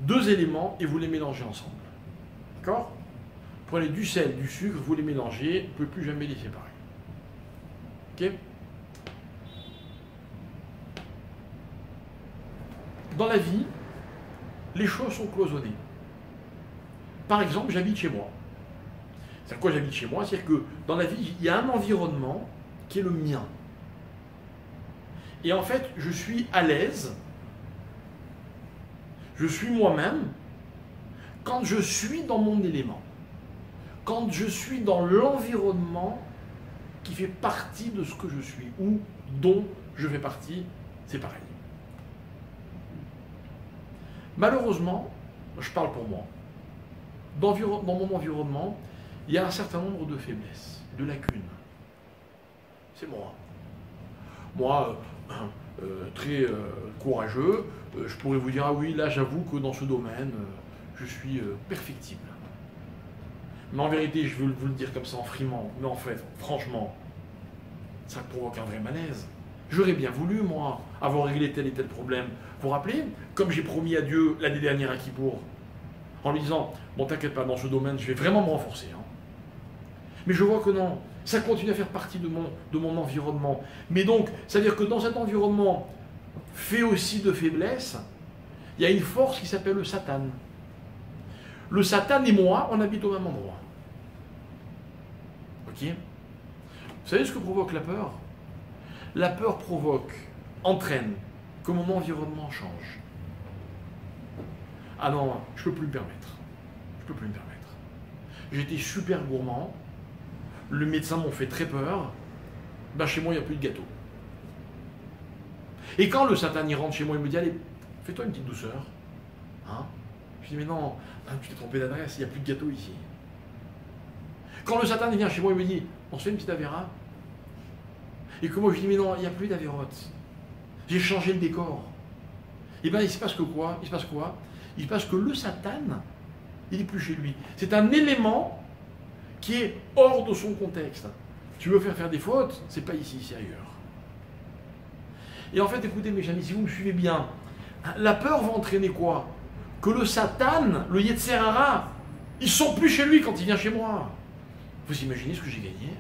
deux éléments et vous les mélangez ensemble. D'accord? Prenez du sel, du sucre, vous les mélangez, vous ne pouvez plus jamais les séparer. Ok? Dans la vie, les choses sont cloisonnées. Par exemple, j'habite chez moi. C'est-à-dire quoi j'habite chez moi, c'est-à-dire que dans la vie, il y a un environnement qui est le mien. Et en fait, je suis à l'aise, je suis moi-même, quand je suis dans mon élément, quand je suis dans l'environnement qui fait partie de ce que je suis, ou dont je fais partie, c'est pareil. Malheureusement, je parle pour moi, dans mon environnement, il y a un certain nombre de faiblesses, de lacunes. C'est moi. Moi, très courageux, je pourrais vous dire, ah oui, là j'avoue que dans ce domaine, je suis perfectible. Mais en vérité, je veux vous le dire comme ça en frimant, mais en fait, franchement, ça provoque un vrai malaise. J'aurais bien voulu, moi, avoir réglé tel et tel problème. Vous vous rappelez, comme j'ai promis à Dieu l'année dernière à Kippour, en lui disant, bon t'inquiète pas, dans ce domaine, je vais vraiment me renforcer. Hein. Mais je vois que non, ça continue à faire partie de mon environnement. Mais donc, c'est-à-dire que dans cet environnement fait aussi de faiblesse, il y a une force qui s'appelle le Satan. Le Satan et moi, on habite au même endroit. Ok ? Vous savez ce que provoque la peur ? La peur entraîne que mon environnement change. Ah non, je ne peux plus me permettre. Je ne peux plus me permettre. J'étais super gourmand. Le médecin m'ont fait très peur. Ben chez moi, il n'y a plus de gâteau. Et quand le Satan y rentre chez moi, il me dit, allez, fais-toi une petite douceur. Hein? Je dis, mais non, tu t'es trompé d'adresse, il n'y a plus de gâteau ici. Quand le Satan vient chez moi, il me dit, on se fait une petite avéra. Et que moi, je dis, mais non, il n'y a plus d'avérote. J'ai changé le décor. Et bien, il se passe que quoi ? Il se passe quoi ? Il se passe que le Satan, il n'est plus chez lui. C'est un élément qui est hors de son contexte. Tu veux faire des fautes, c'est pas ici, c'est ailleurs. Et en fait, écoutez mes amis, si vous me suivez bien, la peur va entraîner quoi ? Que le Satan, le Yetzer Hara, ils sont plus chez lui quand il vient chez moi. Vous imaginez ce que j'ai gagné ?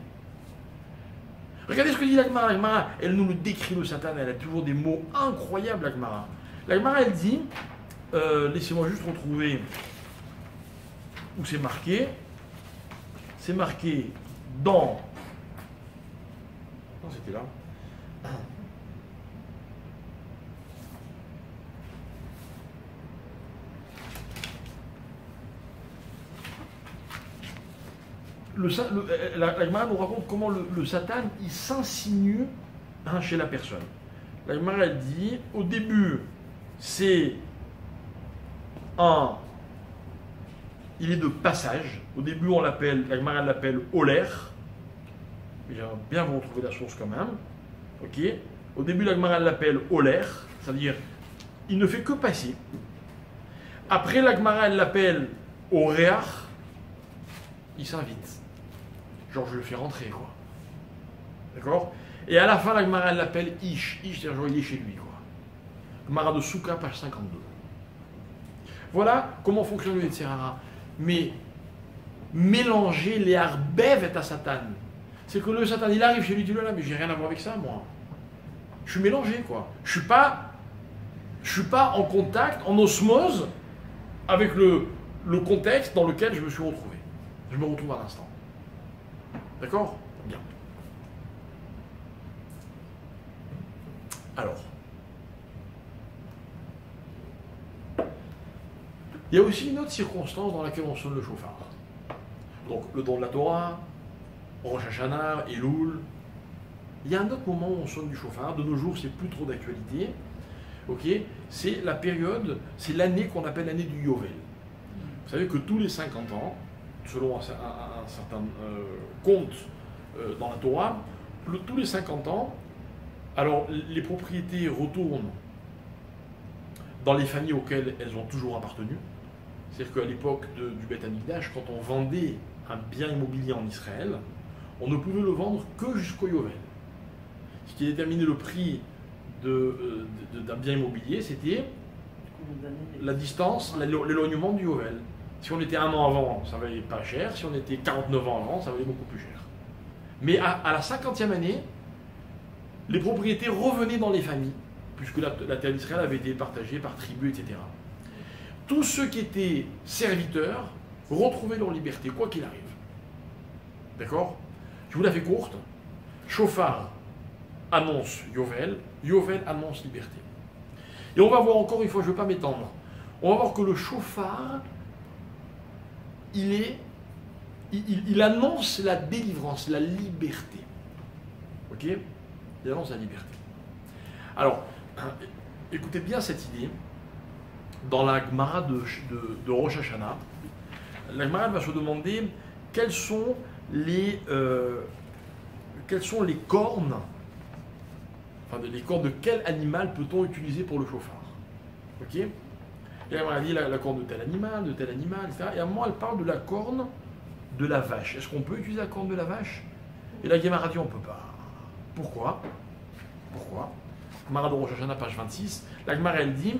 Regardez ce que dit l'Agmara. L'Agmara, elle nous le décrit, le Satan, elle a toujours des mots incroyables, l'Agmara. L'Agmara, elle dit, laissez-moi juste retrouver où c'est marqué. C'est marqué dans... Non, c'était là. La Gemara nous raconte comment le Satan il s'insinue chez la personne. La Gemara elle dit au début c'est il est de passage. Au début on l'appelle, la Gemara l'appelle Oler. J'aimerais bien vous retrouver la source quand même. Ok. Au début la Gemara l'appelle Oler, c'est-à-dire il ne fait que passer. Après la Gemara elle l'appelle Oreach, il s'invite. Genre, je le fais rentrer, quoi. D'accord ? Et à la fin, la Gemara, elle l'appelle Ish. Ish, c'est-à-dire, genre, il est chez lui, quoi. Gemara de Souka, page 52. Voilà comment fonctionne le Yetzer Hara. Mais mélanger les Arbev et à Satan. C'est que le Satan, il arrive chez lui, il dit là, mais j'ai rien à voir avec ça, moi. Je suis mélangé, quoi. Je suis pas en contact, en osmose, avec le contexte dans lequel je me suis retrouvé. Je me retrouve à l'instant. D'accord ? Bien. Alors. Il y a aussi une autre circonstance dans laquelle on sonne le chauffard. Donc, le don de la Torah, Rosh Hashanah, Elul. Il y a un autre moment où on sonne du chauffard. De nos jours, c'est plus trop d'actualité. Ok ? C'est la période, c'est l'année qu'on appelle l'année du Yovel. Vous savez que tous les 50 ans, selon un certain compte dans la Torah, tous les 50 ans, alors les propriétés retournent dans les familles auxquelles elles ont toujours appartenu. C'est-à-dire qu'à l'époque du Beth Amikdash, quand on vendait un bien immobilier en Israël, on ne pouvait le vendre que jusqu'au Yovel. Ce qui déterminait le prix d'un bien immobilier, c'était la distance, l'éloignement du Yovel. Si on était 1 an avant, ça valait pas cher. Si on était 49 ans avant, ça valait beaucoup plus cher. Mais à la 50e année, les propriétés revenaient dans les familles, puisque la terre d'Israël avait été partagée par tribus, etc. Tous ceux qui étaient serviteurs retrouvaient leur liberté, quoi qu'il arrive. D'accord? Je vous la fais courte. Chauffard annonce Yovel, Yovel annonce liberté. Et on va voir encore une fois, je ne veux pas m'étendre, on va voir que le chauffard, il annonce la délivrance, la liberté. Ok? Il annonce la liberté. Alors, écoutez bien cette idée. Dans la Gemara de Rosh Hashanah, la Gemara va se demander quelles sont les cornes, enfin les cornes de quel animal peut-on utiliser pour le chauffard. Ok? Et la Gemara dit la corne de tel animal, etc. Et à un moment, elle parle de la corne de la vache. Est-ce qu'on peut utiliser la corne de la vache? Et la Gemara dit on ne peut pas. Pourquoi? Gemara de Rosh Hashanah, page 26. La Gemara, elle dit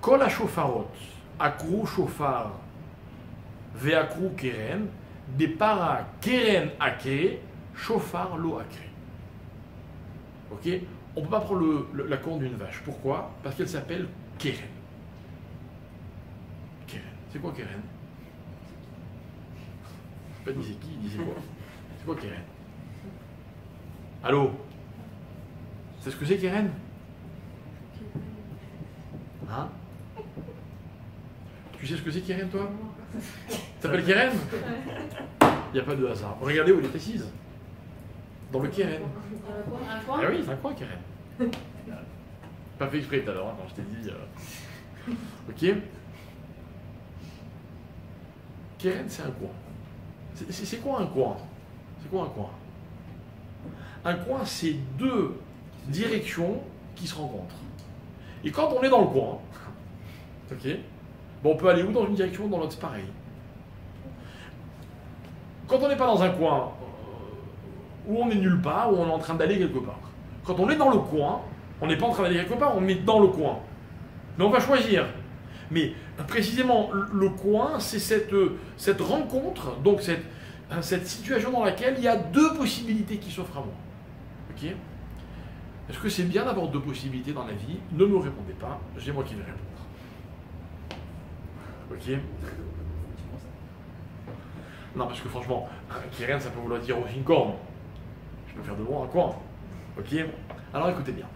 Kol ha-shofarot, akru shofar, ve'akru keren, depara keren akre, shofar lo akre. Ok? On ne peut pas prendre la corne d'une vache. Pourquoi? Parce qu'elle s'appelle keren. Keren. C'est quoi keren? Je ne sais pas dit c'est qui, il dit c'est quoi? C'est quoi keren? Allô? C'est ce que c'est keren? Hein? Tu sais ce que c'est keren, toi? Ça s'appelle keren? Il n'y a pas de hasard. Regardez où il est précise. Dans le keren. Un coin. Ah oui, c'est un coin keren. Pas fait exprès tout à l'heure, hein, quand je t'ai dit. Ok? Keren, c'est un coin. C'est quoi un coin? C'est quoi un coin? Un coin, c'est deux directions qui se rencontrent. Et quand on est dans le coin, ok, bon, on peut aller où dans une direction ou dans l'autre, c'est pareil. Quand on n'est pas dans un coin où on est nulle part, où on est en train d'aller quelque part. Quand on est dans le coin, on n'est pas en train d'aller quelque part, on est dans le coin. Mais on va choisir. Mais précisément, le coin, c'est cette rencontre, donc cette situation dans laquelle il y a deux possibilités qui s'offrent à moi. Ok? Est-ce que c'est bien d'avoir deux possibilités dans la vie? Ne me répondez pas, j'ai moi qui vais répondre. Ok? Non, parce que franchement, keren, ça peut vouloir dire aussi une corne. Je peux faire de loin un coin. Ok? Alors écoutez bien.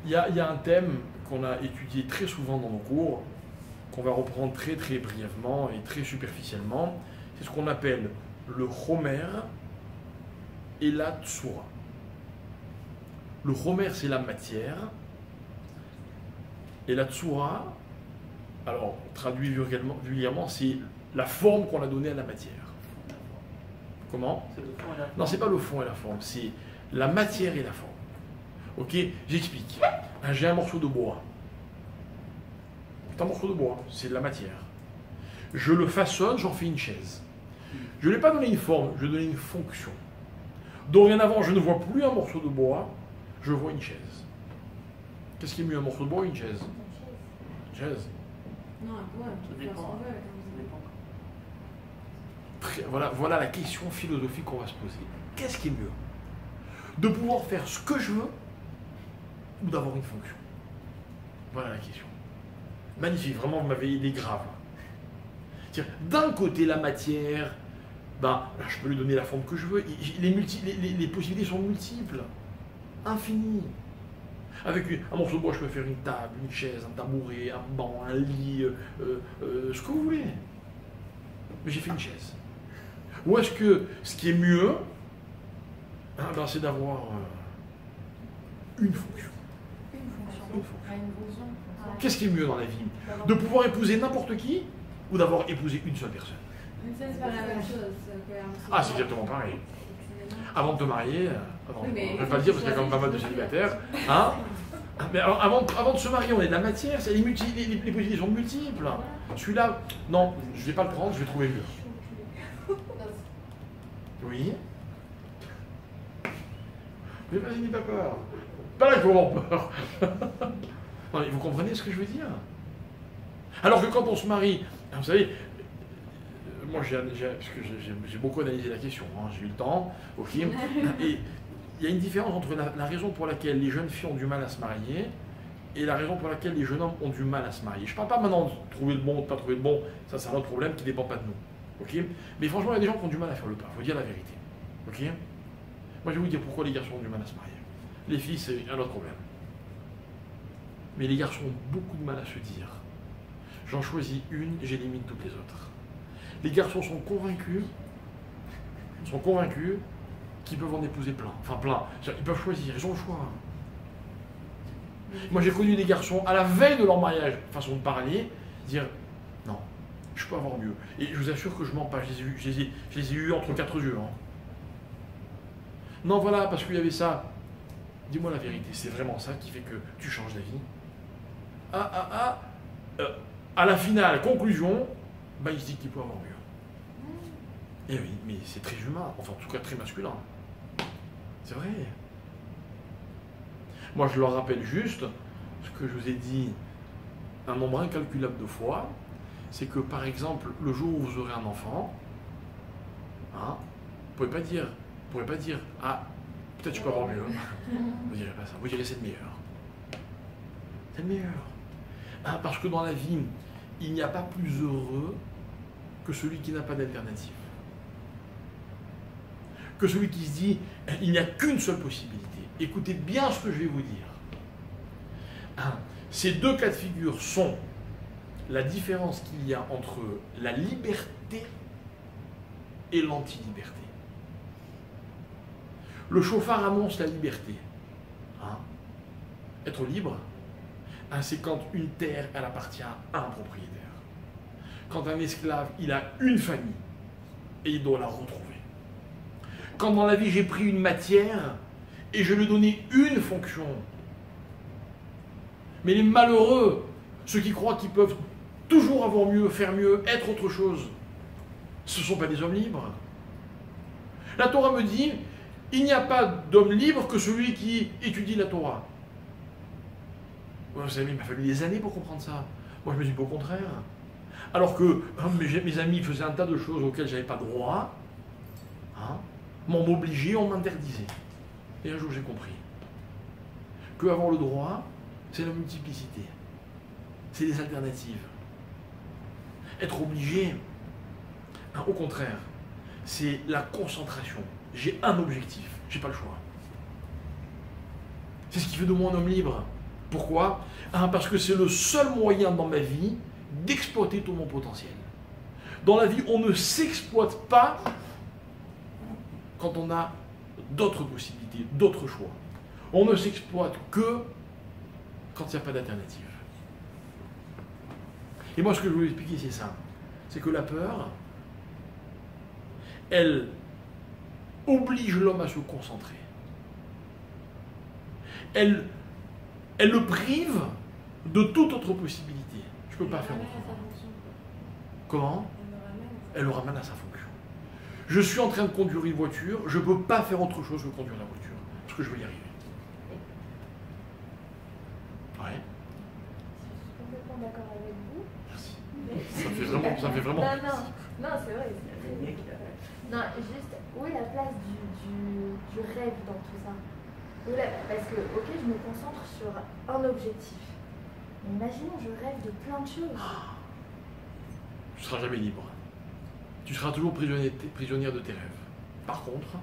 Il y a un thème qu'on a étudié très souvent dans nos cours, qu'on va reprendre très très brièvement et très superficiellement. C'est ce qu'on appelle le Homer et la Tsura. Le Homer, c'est la matière, et la Tsura, alors traduit vulgairement, c'est la forme qu'on a donnée à la matière. Comment? Non, c'est pas le fond et la forme, c'est la matière et la forme. Ok, j'explique. J'ai un morceau de bois. C'est un morceau de bois, c'est de la matière. Je le façonne, j'en fais une chaise. Je ne lui ai pas donné une forme, je lui ai donné une fonction. Dorénavant, je ne vois plus un morceau de bois, je vois une chaise. Qu'est-ce qui est mieux, un morceau de bois ou une chaise? Une chaise. Non, un coin. Ça dépend. Voilà la question philosophique qu'on va se poser. Qu'est-ce qui est mieux? De pouvoir faire ce que je veux ou d'avoir une fonction? Voilà la question. Magnifique, vraiment, vous m'avez idée grave. D'un côté, la matière, je peux lui donner la forme que je veux. Les possibilités sont multiples, infinies. Avec un morceau de bois, je peux faire une table, une chaise, un tabouret, un banc, un lit, ce que vous voulez. Mais j'ai fait une chaise. Ou est-ce que ce qui est mieux, c'est d'avoir une fonction? Une fonction. Qu'est-ce qui est mieux dans la vie? De pouvoir épouser n'importe qui ou d'avoir épousé une seule personne? C'est pas la même chose. Ah, c'est exactement pareil. Avant de te marier, je ne vais pas le dire parce qu'il y a quand même pas mal de célibataires, hein? Mais alors, avant de se marier, on est de la matière, les possibilités sont multiples. Celui-là, non, je ne vais pas le prendre, je vais trouver mieux. Oui. Mais vas-y, n'aie pas peur. Pas là qu'il faut avoir peur. Non, mais vous comprenez ce que je veux dire? Alors que quand on se marie, vous savez, moi parce que j'ai beaucoup analysé la question, hein, j'ai eu le temps, ok, et il y a une différence entre la raison pour laquelle les jeunes filles ont du mal à se marier et la raison pour laquelle les jeunes hommes ont du mal à se marier. Je ne parle pas maintenant de trouver le bon ou de ne pas trouver le bon, ça c'est un autre problème qui ne dépend pas de nous. Okay, mais franchement, il y a des gens qui ont du mal à faire le pas, il faut dire la vérité. Okay, moi je vais vous dire pourquoi les garçons ont du mal à se marier. Les filles, c'est un autre problème. Mais les garçons ont beaucoup de mal à se dire j'en choisis une, j'élimine toutes les autres. Les garçons sont convaincus qu'ils peuvent en épouser plein. Enfin plein. Ils peuvent choisir, ils ont le choix. Moi j'ai connu des garçons à la veille de leur mariage, façon de parler, dire non, je peux avoir mieux. Et je vous assure que je mens pas, je les ai eus entre quatre yeux. Hein. Non voilà, parce qu'il y avait ça. Dis-moi la vérité, c'est vraiment ça qui fait que tu changes d'avis. À la finale, conclusion, il se dit qu'il peut avoir mieux. Et oui, mais c'est très humain, enfin en tout cas très masculin. C'est vrai. Moi je leur rappelle juste ce que je vous ai dit un nombre incalculable de fois, c'est que par exemple, le jour où vous aurez un enfant, hein, vous ne pourrez pas dire ah, peut-être je peux avoir mieux. Vous ne direz pas ça, vous direz c'est le meilleur. C'est le meilleur. Hein, parce que dans la vie, il n'y a pas plus heureux que celui qui n'a pas d'alternative. Que celui qui se dit il n'y a qu'une seule possibilité. Écoutez bien ce que je vais vous dire. Hein, ces deux cas de figure sont la différence qu'il y a entre la liberté et l'anti-liberté. Le chauffard annonce la liberté. Hein, être libre, hein, c'est quand une terre, elle appartient à un propriétaire. Quand un esclave, il a une famille et il doit la retrouver. Quand dans la vie, j'ai pris une matière et je lui ai donné une fonction. Mais les malheureux, ceux qui croient qu'ils peuvent toujours avoir mieux, faire mieux, être autre chose, ce ne sont pas des hommes libres. La Torah me dit, il n'y a pas d'homme libre que celui qui étudie la Torah. Vous savez, il m'a fallu des années pour comprendre ça. Moi, je me dis pas au contraire. Alors que mes amis faisaient un tas de choses auxquelles je n'avais pas droit, hein, m'ont obligé, on m'interdisait. Et un jour, j'ai compris que avoir le droit, c'est la multiplicité. C'est des alternatives. Être obligé, hein, au contraire, c'est la concentration. J'ai un objectif, j'ai pas le choix. C'est ce qui fait de moi un homme libre. Pourquoi ? Parce que c'est le seul moyen dans ma vie d'exploiter tout mon potentiel. Dans la vie, on ne s'exploite pas quand on a d'autres possibilités, d'autres choix. On ne s'exploite que quand il n'y a pas d'alternative. Et moi, ce que je veux vous expliquer, c'est ça. C'est que la peur, elle oblige l'homme à se concentrer. Elle le prive de toute autre possibilité. Je ne peux pas faire autrement. Comment ? Elle le ramène à sa fonction. Je suis en train de conduire une voiture, je ne peux pas faire autre chose que conduire la voiture, parce que je veux y arriver. Ouais. Je suis complètement d'accord avec vous. Merci. Mais... Ça fait vraiment. Non, c'est vrai. Non, juste, où est la place du rêve dans tout ça ? Parce que, ok, je me concentre sur un objectif. Mais imaginons, je rêve de plein de choses. Tu ne seras jamais libre. Tu seras toujours prisonnière de tes rêves. Par contre,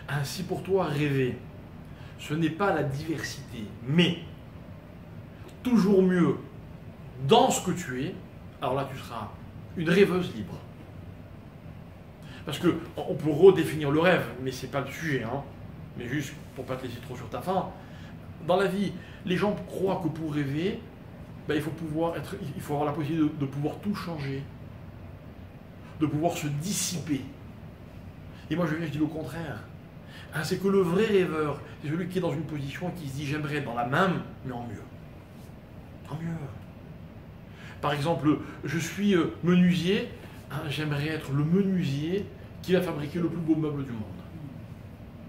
ainsi pour toi, rêver, ce n'est pas la diversité, mais toujours mieux dans ce que tu es, alors là, tu seras une rêveuse libre. Parce qu'on peut redéfinir le rêve, mais ce n'est pas le sujet, hein. Mais juste pour ne pas te laisser trop sur ta faim. Dans la vie, les gens croient que pour rêver, il faut avoir la possibilité de pouvoir tout changer, de pouvoir se dissiper. Et moi, je dis le contraire. Hein, c'est que le vrai rêveur, c'est celui qui est dans une position et qui se dit j'aimerais être dans la même, mais en mieux. En mieux. Par exemple, je suis menuisier, hein, j'aimerais être le menuisier qui va fabriquer le plus beau meuble du monde.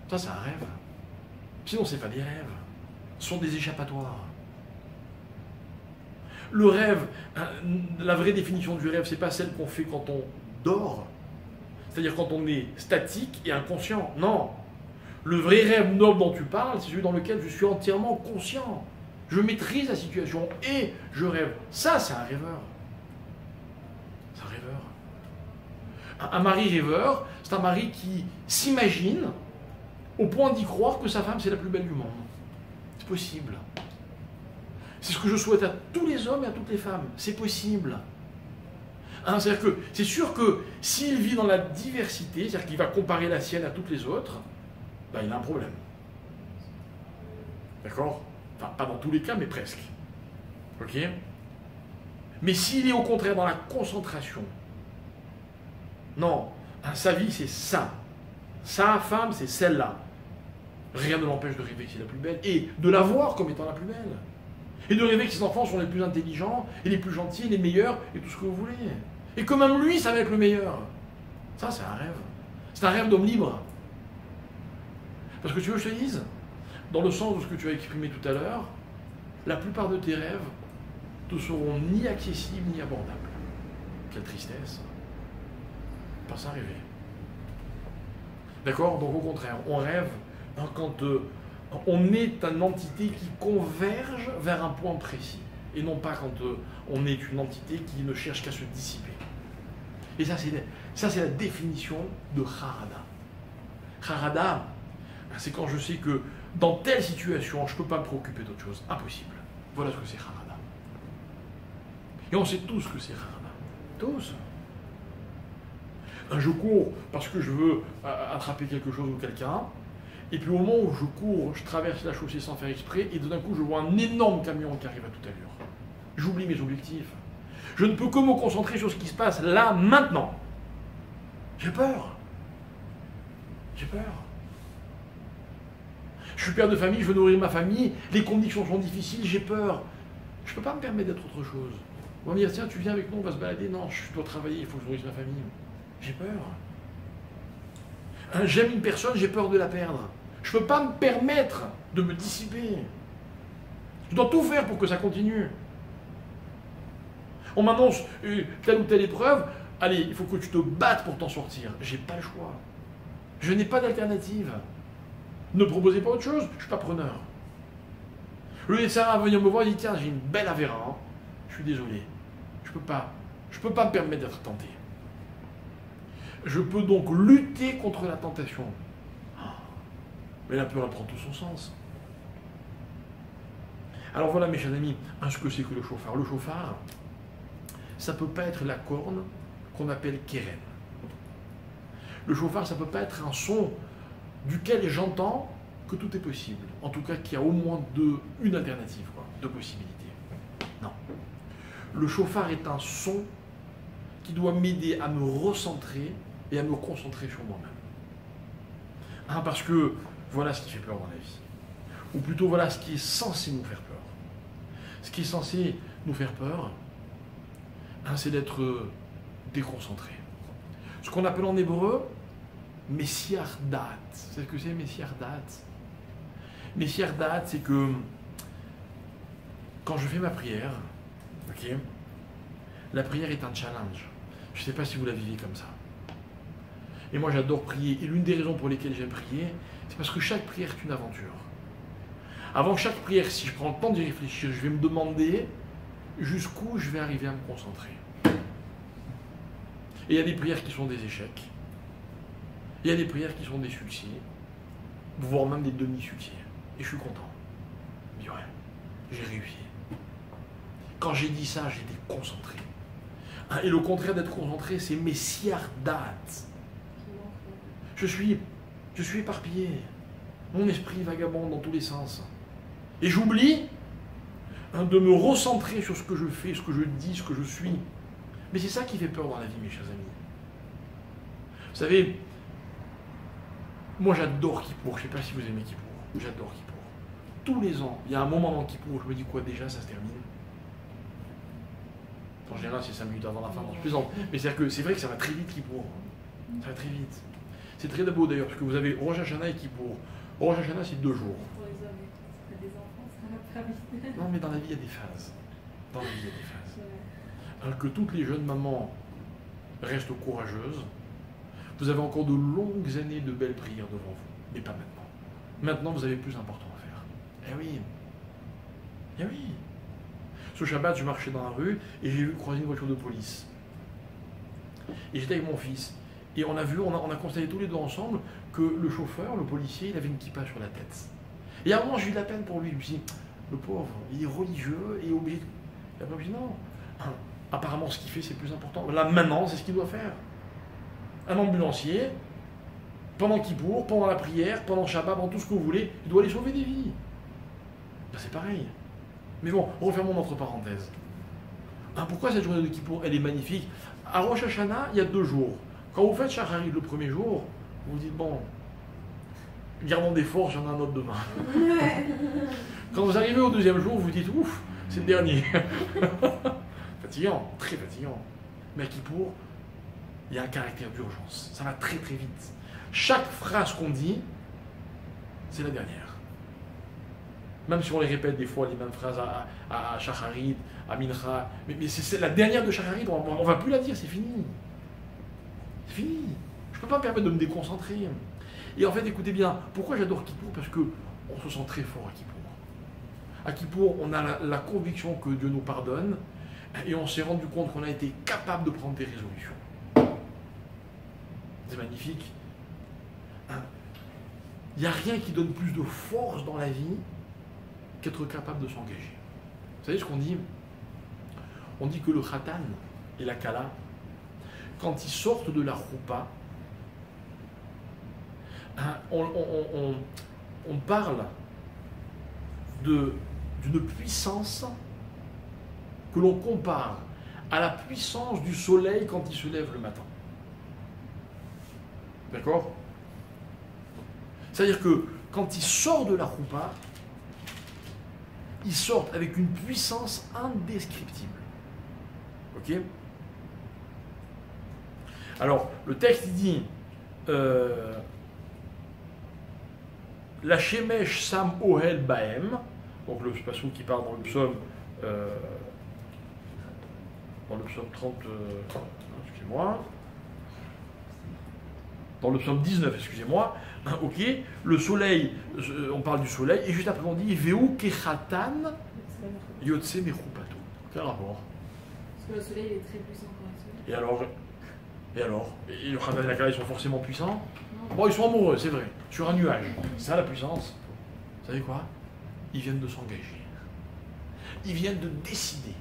Ça, c'est un rêve. Sinon, ce n'est pas des rêves. Ce sont des échappatoires. Le rêve, la vraie définition du rêve, ce n'est pas celle qu'on fait quand on dort, c'est-à-dire quand on est statique et inconscient. Non. Le vrai rêve noble dont tu parles, c'est celui dans lequel je suis entièrement conscient. Je maîtrise la situation et je rêve. Ça, c'est un rêveur. C'est un rêveur. Un mari rêveur, c'est un mari qui s'imagine au point d'y croire que sa femme, c'est la plus belle du monde. C'est possible. C'est ce que je souhaite à tous les hommes et à toutes les femmes. C'est possible. Hein, c'est-à-dire que c'est sûr que s'il vit dans la diversité, c'est-à-dire qu'il va comparer la sienne à toutes les autres, ben, il a un problème. D'accord? Enfin, pas dans tous les cas, mais presque. Ok? Mais s'il est au contraire dans la concentration, non, hein, sa vie c'est ça. Sa femme c'est celle-là. Rien ne l'empêche de rêver que c'est la plus belle et de la voir comme étant la plus belle. Et de rêver que ses enfants sont les plus intelligents, et les plus gentils, les meilleurs, et tout ce que vous voulez. Et que même lui, ça va être le meilleur. Ça, c'est un rêve. C'est un rêve d'homme libre. Parce que tu veux que je te dise, dans le sens de ce que tu as exprimé tout à l'heure, la plupart de tes rêves ne seront ni accessibles ni abordables. Quelle tristesse. Pas ça rêver. D'accord? Donc au contraire, on rêve hein, quand on est une entité qui converge vers un point précis. Et non pas quand on est une entité qui ne cherche qu'à se dissiper. Et ça, c'est la définition de Harada. Harada, c'est quand je sais que dans telle situation, je ne peux pas me préoccuper d'autre chose. Impossible. Voilà ce que c'est Harada. Et on sait tous ce que c'est Harada. Tous. Je cours parce que je veux attraper quelque chose ou quelqu'un. Et puis au moment où je cours, je traverse la chaussée sans faire exprès, et d'un coup je vois un énorme camion qui arrive à toute allure. J'oublie mes objectifs. Je ne peux que me concentrer sur ce qui se passe là, maintenant. J'ai peur. J'ai peur. Je suis père de famille, je veux nourrir ma famille, les conditions sont difficiles, j'ai peur. Je ne peux pas me permettre d'être autre chose. On va me dire, tiens, tu viens avec nous, on va se balader. Non, je dois travailler, il faut que je nourrisse ma famille. J'ai peur. Hein, j'aime une personne, j'ai peur de la perdre. Je ne peux pas me permettre de me dissiper. Je dois tout faire pour que ça continue. On m'annonce telle ou telle épreuve, allez, il faut que tu te battes pour t'en sortir. J'ai pas le choix. Je n'ai pas d'alternative. Ne proposez pas autre chose, je ne suis pas preneur. Le médecin va venir me voir et dit, tiens, j'ai une belle avérin, je suis désolé. Je peux pas me permettre d'être tenté. Je peux donc lutter contre la tentation. Mais la peur, elle prend tout son sens. Alors voilà, mes chers amis, ce que c'est que le chauffard. Le chauffard, ça ne peut pas être la corne qu'on appelle keren. Le chauffard, ça ne peut pas être un son duquel j'entends que tout est possible. En tout cas, qu'il y a au moins une alternative, deux possibilités. Non. Le chauffard est un son qui doit m'aider à me recentrer et à me concentrer sur moi-même. Hein, parce que voilà ce qui fait peur dans la vie. Ou plutôt voilà ce qui est censé nous faire peur. Ce qui est censé nous faire peur, hein, c'est d'être déconcentré. Ce qu'on appelle en hébreu Messiardat. C'est ce que c'est Messiardat? Messiardat, c'est que quand je fais ma prière, ok, la prière est un challenge. Je ne sais pas si vous la vivez comme ça. Et moi j'adore prier. Et l'une des raisons pour lesquelles j'aime prier, c'est parce que chaque prière est une aventure. Avant chaque prière, si je prends le temps d'y réfléchir, je vais me demander jusqu'où je vais arriver à me concentrer. Et il y a des prières qui sont des échecs. Il y a des prières qui sont des succès, voire même des demi-succès. Et je suis content. Je dis ouais, j'ai réussi. Quand j'ai dit ça, j'étais concentré. Et le contraire d'être concentré, c'est messiardat. Je suis éparpillé. Mon esprit vagabonde dans tous les sens. Et j'oublie de me recentrer sur ce que je fais, ce que je dis, ce que je suis. Mais c'est ça qui fait peur dans la vie, mes chers amis. Vous savez, moi j'adore Kippour. Je ne sais pas si vous aimez Kippour. J'adore Kippour. Tous les ans, il y a un moment dans Kippour où je me dis quoi déjà, ça se termine. En général, c'est 5 minutes avant la fin, je plaisante. Mais c'est vrai que ça va très vite Kippour. Ça va très vite. C'est très beau d'ailleurs, parce que vous avez Rosh Hashanah et Kippour. Rosh Hashanah, c'est 2 jours. Pour les hommes, c'est des enfants, ça va pas vite. Non, mais dans la vie, il y a des phases. Dans la vie, il y a des phases. Alors que toutes les jeunes mamans restent courageuses, vous avez encore de longues années de belles prières devant vous, mais pas maintenant. Maintenant, vous avez plus important à faire. Eh oui. Eh oui. Ce Shabbat, je marchais dans la rue et j'ai vu croiser une voiture de police. Et j'étais avec mon fils. Et on a constaté tous les deux ensemble que le chauffeur, le policier, il avait une kippa sur la tête. Et à un moment, j'ai eu de la peine pour lui. Je me suis dit, le pauvre, il est religieux et obligé. Et après, je me suis dit, non. Apparemment, ce qu'il fait, c'est plus important. Là, maintenant, c'est ce qu'il doit faire. Un ambulancier, pendant Kippour, pendant la prière, pendant Shabbat, pendant tout ce que vous voulez, il doit aller sauver des vies. Ben, c'est pareil. Mais bon, refermons notre parenthèse. Pourquoi cette journée de Kippour, elle est magnifique? À Rosh Hashanah, il y a 2 jours. Quand vous faites Shacharit le premier jour, vous vous dites, bon, gardons des forces, j'en ai un autre demain. Quand vous arrivez au 2e jour, vous vous dites, ouf, c'est le dernier. Fatigant, très fatigant. Mais à Kippour, il y a un caractère d'urgence. Ça va très très vite. Chaque phrase qu'on dit, c'est la dernière. Même si on les répète des fois, les mêmes phrases à Shacharit, à Mincha, mais c'est la dernière de Shacharit, on ne va plus la dire, c'est fini. C'est fini. Je ne peux pas me permettre de me déconcentrer. Et en fait, écoutez bien, pourquoi j'adore Kippour? Parce qu'on se sent très fort à Kippour. À Kippour, on a la conviction que Dieu nous pardonne, et on s'est rendu compte qu'on a été capable de prendre des résolutions. C'est magnifique. Il n'y a rien qui donne plus de force dans la vie qu'être capable de s'engager. Vous savez ce qu'on dit? On dit que le khatan et la kala, quand ils sortent de la roupa, on parle d'une puissance que l'on compare à la puissance du soleil quand il se lève le matin. D'accord? C'est-à-dire que quand ils sortent de la roupa, ils sortent avec une puissance indescriptible. Ok? Alors, le texte il dit la Shemesh Sam Ohel Baem, donc le passage qui part dans le psaume 30, excusez-moi, dans le psaume 19, excusez-moi, ok, le soleil, on parle du soleil, et juste après on dit Veu Kechatan Yotse Mechupato. Quel rapport? Parce que le soleil il est très puissant quand il se lève. Et le Khatan et la Kala, ils sont forcément puissants? Bon, ils sont amoureux, c'est vrai, sur un nuage. C'est ça la puissance. Vous savez quoi? Ils viennent de s'engager. Ils viennent de décider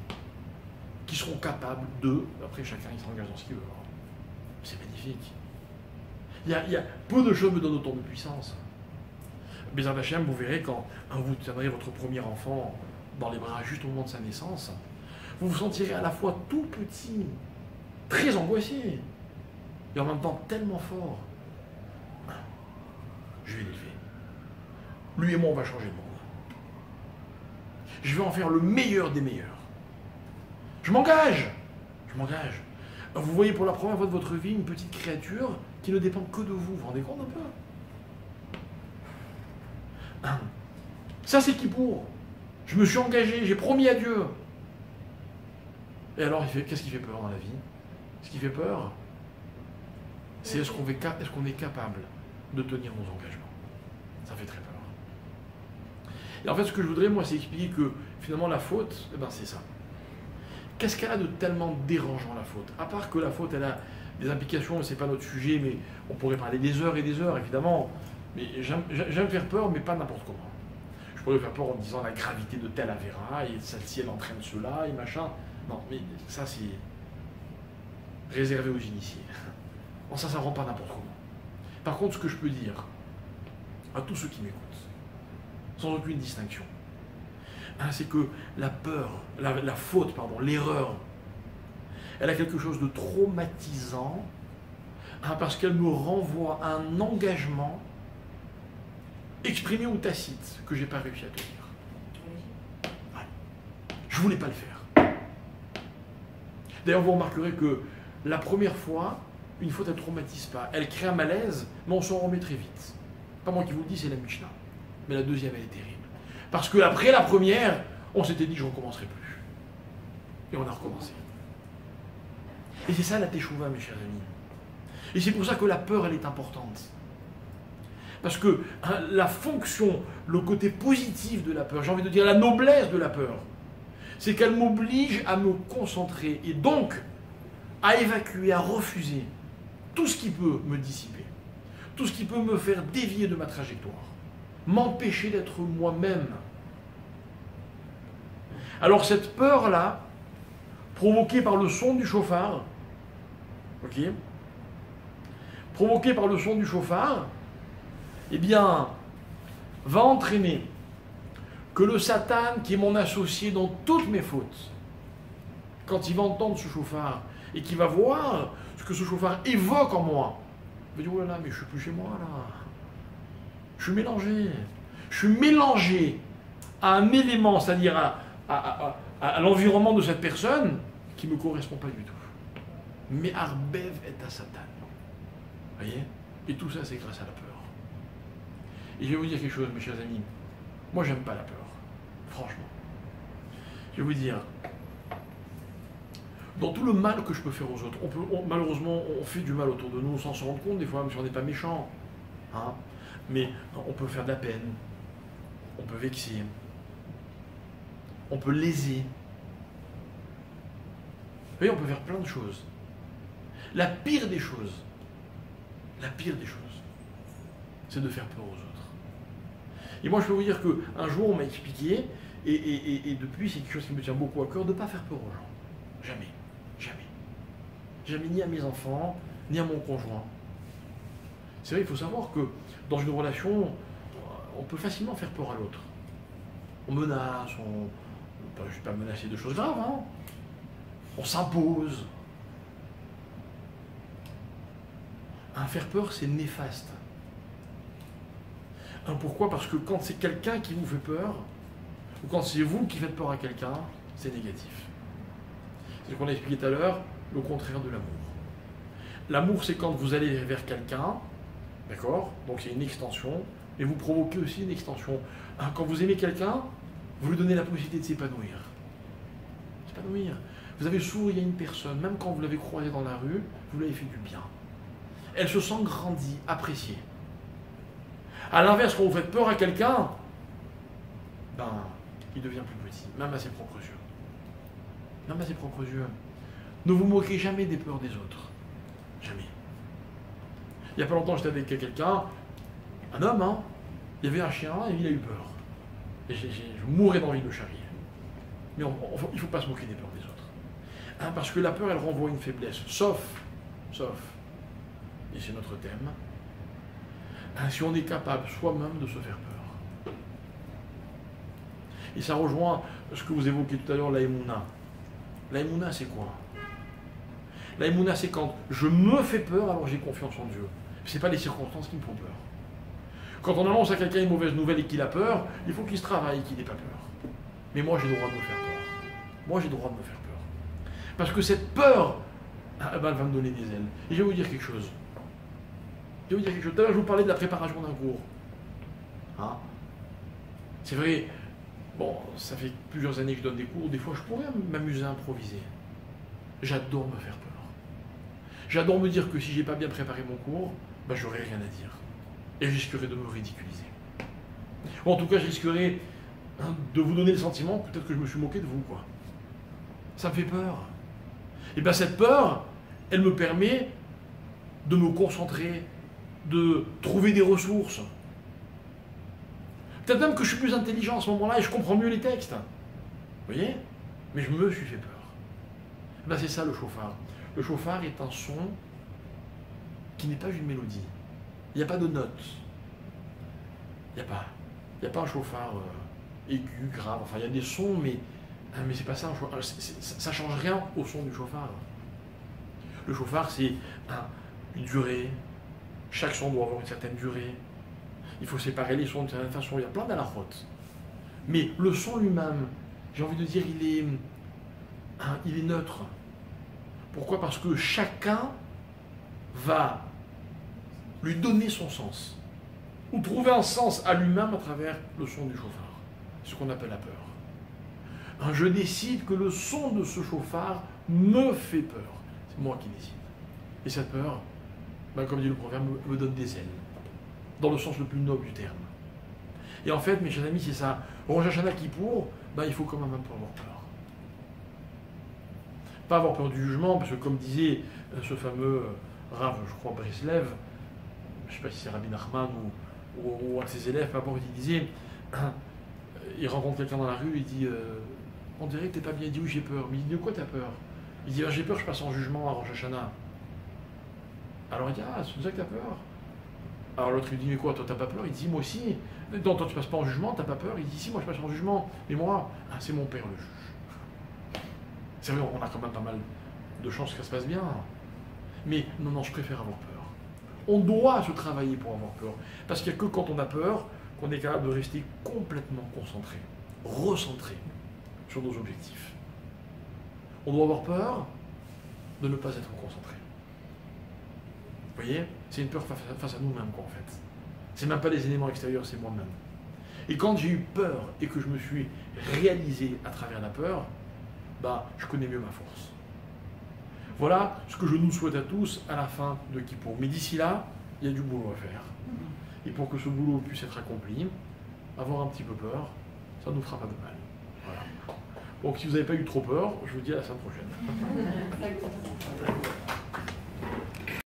qu'ils seront capables de... Après, chacun, il s'engage dans ce qu'il veut. C'est magnifique. Il y a peu de choses me donnent autant de puissance. Bézard Hachem, vous verrez, quand vous tiendrez votre premier enfant dans les bras juste au moment de sa naissance, vous vous sentirez à la fois tout petit, très angoissé, et en même temps tellement fort. Je vais l'élever. Lui et moi, on va changer le monde. Je vais en faire le meilleur des meilleurs. Je m'engage. Je m'engage. Vous voyez pour la première fois de votre vie une petite créature qui ne dépend que de vous. Vous vous rendez compte un peu? Ça, c'est Kippour. Je me suis engagé, j'ai promis à Dieu. Et alors, qu'est-ce qui fait peur dans la vie? Ce qui fait peur, c'est est-ce qu'on est capable de tenir nos engagements. Ça fait très peur. Et en fait, ce que je voudrais, moi, c'est expliquer que, finalement, la faute, c'est ça. Qu'est-ce qu'elle a de tellement dérangeant, la faute? À part que la faute, elle a des implications, c'est pas notre sujet, mais on pourrait parler des heures et des heures, évidemment. Mais j'aime faire peur, mais pas n'importe comment. Je pourrais faire peur en disant la gravité de telle avéra, et celle-ci, elle entraîne cela, et machin. Non, mais ça, c'est réservé aux initiés. Bon, ça rend pas n'importe comment. Par contre, ce que je peux dire à tous ceux qui m'écoutent, sans aucune distinction, c'est que la peur, la faute, l'erreur, elle a quelque chose de traumatisant, parce qu'elle me renvoie à un engagement exprimé ou tacite que je n'ai pas réussi à tenir. Ouais. Je ne voulais pas le faire. D'ailleurs, vous remarquerez que la première fois, une faute, elle ne traumatise pas. Elle crée un malaise, mais on s'en remet très vite. Pas moi qui vous le dis, c'est la Mishnah. Mais la deuxième, elle est terrible. Parce qu'après la première, on s'était dit, je ne recommencerai plus. Et on a recommencé. Et c'est ça la teshuva, mes chers amis. Et c'est pour ça que la peur, elle est importante. Parce que la fonction, le côté positif de la peur, j'ai envie de dire la noblesse de la peur, c'est qu'elle m'oblige à me concentrer et donc à évacuer, à refuser tout ce qui peut me dissiper, tout ce qui peut me faire dévier de ma trajectoire, m'empêcher d'être moi-même. Alors cette peur-là, provoquée par le son du chauffard, ok, provoquée par le son du chauffard, eh bien, va entraîner que le Satan, qui est mon associé dans toutes mes fautes, quand il va entendre ce chauffard et qu'il va voir ce que ce chauffard évoque en moi, il va dire, oh là là, mais je suis plus chez moi là. Je suis mélangé. Je suis mélangé à un élément, c'est-à-dire à l'environnement de cette personne qui ne me correspond pas du tout. Mais Arbev est à Satan. Vous voyez? Et tout ça, c'est grâce à la peur. Et je vais vous dire quelque chose, mes chers amis. Moi, j'aime pas la peur. Franchement. Je vais vous dire, dans tout le mal que je peux faire aux autres, malheureusement, on fait du mal autour de nous sans se rendre compte, des fois, même si on n'est pas méchant. Hein, mais on peut faire de la peine, on peut vexer, on peut léser. Vous voyez, on peut faire plein de choses. La pire des choses, c'est de faire peur aux autres. Et moi, je peux vous dire qu'un jour, on m'a expliqué, et depuis, c'est quelque chose qui me tient beaucoup à cœur, de ne pas faire peur aux gens. Jamais. Jamais. Jamais, ni à mes enfants, ni à mon conjoint. C'est vrai, il faut savoir que dans une relation, on peut facilement faire peur à l'autre. On menace, je ne suis pas menacé de choses graves, hein. On s'impose. Faire peur, c'est néfaste. Pourquoi? Parce que quand c'est quelqu'un qui vous fait peur, ou quand c'est vous qui faites peur à quelqu'un, c'est négatif. C'est ce qu'on a expliqué tout à l'heure, le contraire de l'amour. L'amour, c'est quand vous allez vers quelqu'un, d'accord? Donc c'est une extension, et vous provoquez aussi une extension. Quand vous aimez quelqu'un, vous lui donnez la possibilité de s'épanouir. S'épanouir. Vous avez souri à une personne, même quand vous l'avez croisée dans la rue, vous lui avez fait du bien. Elle se sent grandie, appréciée. À l'inverse, quand vous faites peur à quelqu'un, il devient plus petit, même à ses propres yeux. Même à ses propres yeux. Ne vous moquez jamais des peurs des autres. Jamais. Il n'y a pas longtemps, j'étais avec quelqu'un, un homme, hein, il y avait un chien et il a eu peur. Et je mourais d'envie de le charrier. Mais il ne faut pas se moquer des peurs des autres. Parce que la peur, elle renvoie une faiblesse. Sauf, et c'est notre thème, si on est capable soi-même de se faire peur. Et ça rejoint ce que vous évoquiez tout à l'heure, la Emouna. La Emouna, c'est quoi? La Emouna, c'est quand je me fais peur, alors j'ai confiance en Dieu. Ce n'est pas les circonstances qui me font peur. Quand on annonce à quelqu'un une mauvaise nouvelle et qu'il a peur, il faut qu'il se travaille et qu'il n'ait pas peur. Mais moi, j'ai le droit de me faire peur. Moi, j'ai le droit de me faire peur. Parce que cette peur, elle va me donner des ailes. Et je vais vous dire quelque chose. Tout à l'heure, je vous parlais de la préparation d'un cours. Hein? C'est vrai, bon, ça fait plusieurs années que je donne des cours, des fois je pourrais m'amuser à improviser. J'adore me faire peur. J'adore me dire que si j'ai pas bien préparé mon cours, j'aurais rien à dire. Et je risquerais de me ridiculiser. Ou en tout cas, je risquerais de vous donner le sentiment, peut-être que je me suis moqué de vous, quoi. Ça me fait peur. Et bien cette peur, elle me permet de me concentrer, de trouver des ressources. Peut-être même que je suis plus intelligent à ce moment-là et je comprends mieux les textes. Vous voyez? Mais je me suis fait peur. C'est ça le chauffard. Le chauffard est un son qui n'est pas une mélodie. Il n'y a pas de notes. Il n'y a pas un chauffard aigu, grave. Enfin, il y a des sons, mais c'est pas ça un chauffard. Ça ne change rien au son du chauffard. Le chauffard, c'est une durée. Chaque son doit avoir une certaine durée. Il faut séparer les sons d'une certaine façon. Il y a plein d'alachotes. Mais le son lui-même, j'ai envie de dire, il est neutre. Pourquoi? Parce que chacun va lui donner son sens. Ou trouver un sens à lui-même à travers le son du chauffard. C'est ce qu'on appelle la peur. Je décide que le son de ce chauffard me fait peur. C'est moi qui décide. Et cette peur, comme dit le proverbe, me donne des ailes. dans le sens le plus noble du terme. Et en fait, mes chers amis, c'est ça. Rosh Hashanah Kippour, ben, il faut quand même un peu avoir peur. Pas avoir peur du jugement, parce que comme disait ce fameux Rav, je crois, Breslev, je ne sais pas si c'est Rabbi Nachman ou un de ses élèves, peu importe, il disait, il rencontre quelqu'un dans la rue, il dit, on dirait que t'es pas bien, il dit, oui, j'ai peur. Mais il dit, de quoi t'as peur? Il dit, j'ai peur, je passe en jugement à Rosh Hashanah. Alors il dit, ah, c'est pour ça que t'as peur? Alors l'autre lui dit, mais quoi, toi t'as pas peur? Il dit, moi aussi. Non, toi tu passes pas en jugement, t'as pas peur? Il dit, si, moi je passe en jugement. Mais moi, ah, c'est mon père le juge. C'est vrai, on a quand même pas mal de chances que ça se passe bien. Mais non, je préfère avoir peur. On doit se travailler pour avoir peur. Parce qu'il n'y a que quand on a peur qu'on est capable de rester complètement concentré, recentré sur nos objectifs. On doit avoir peur de ne pas être concentré. Vous voyez? C'est une peur face à nous-mêmes, quoi, en fait. C'est même pas les éléments extérieurs, c'est moi-même. Et quand j'ai eu peur et que je me suis réalisé à travers la peur, bah, je connais mieux ma force. Voilà ce que je nous souhaite à tous à la fin de Kippour. Mais d'ici là, il y a du boulot à faire. Et pour que ce boulot puisse être accompli, avoir un petit peu peur, ça ne nous fera pas de mal. Voilà. Donc si vous n'avez pas eu trop peur, je vous dis à la semaine prochaine.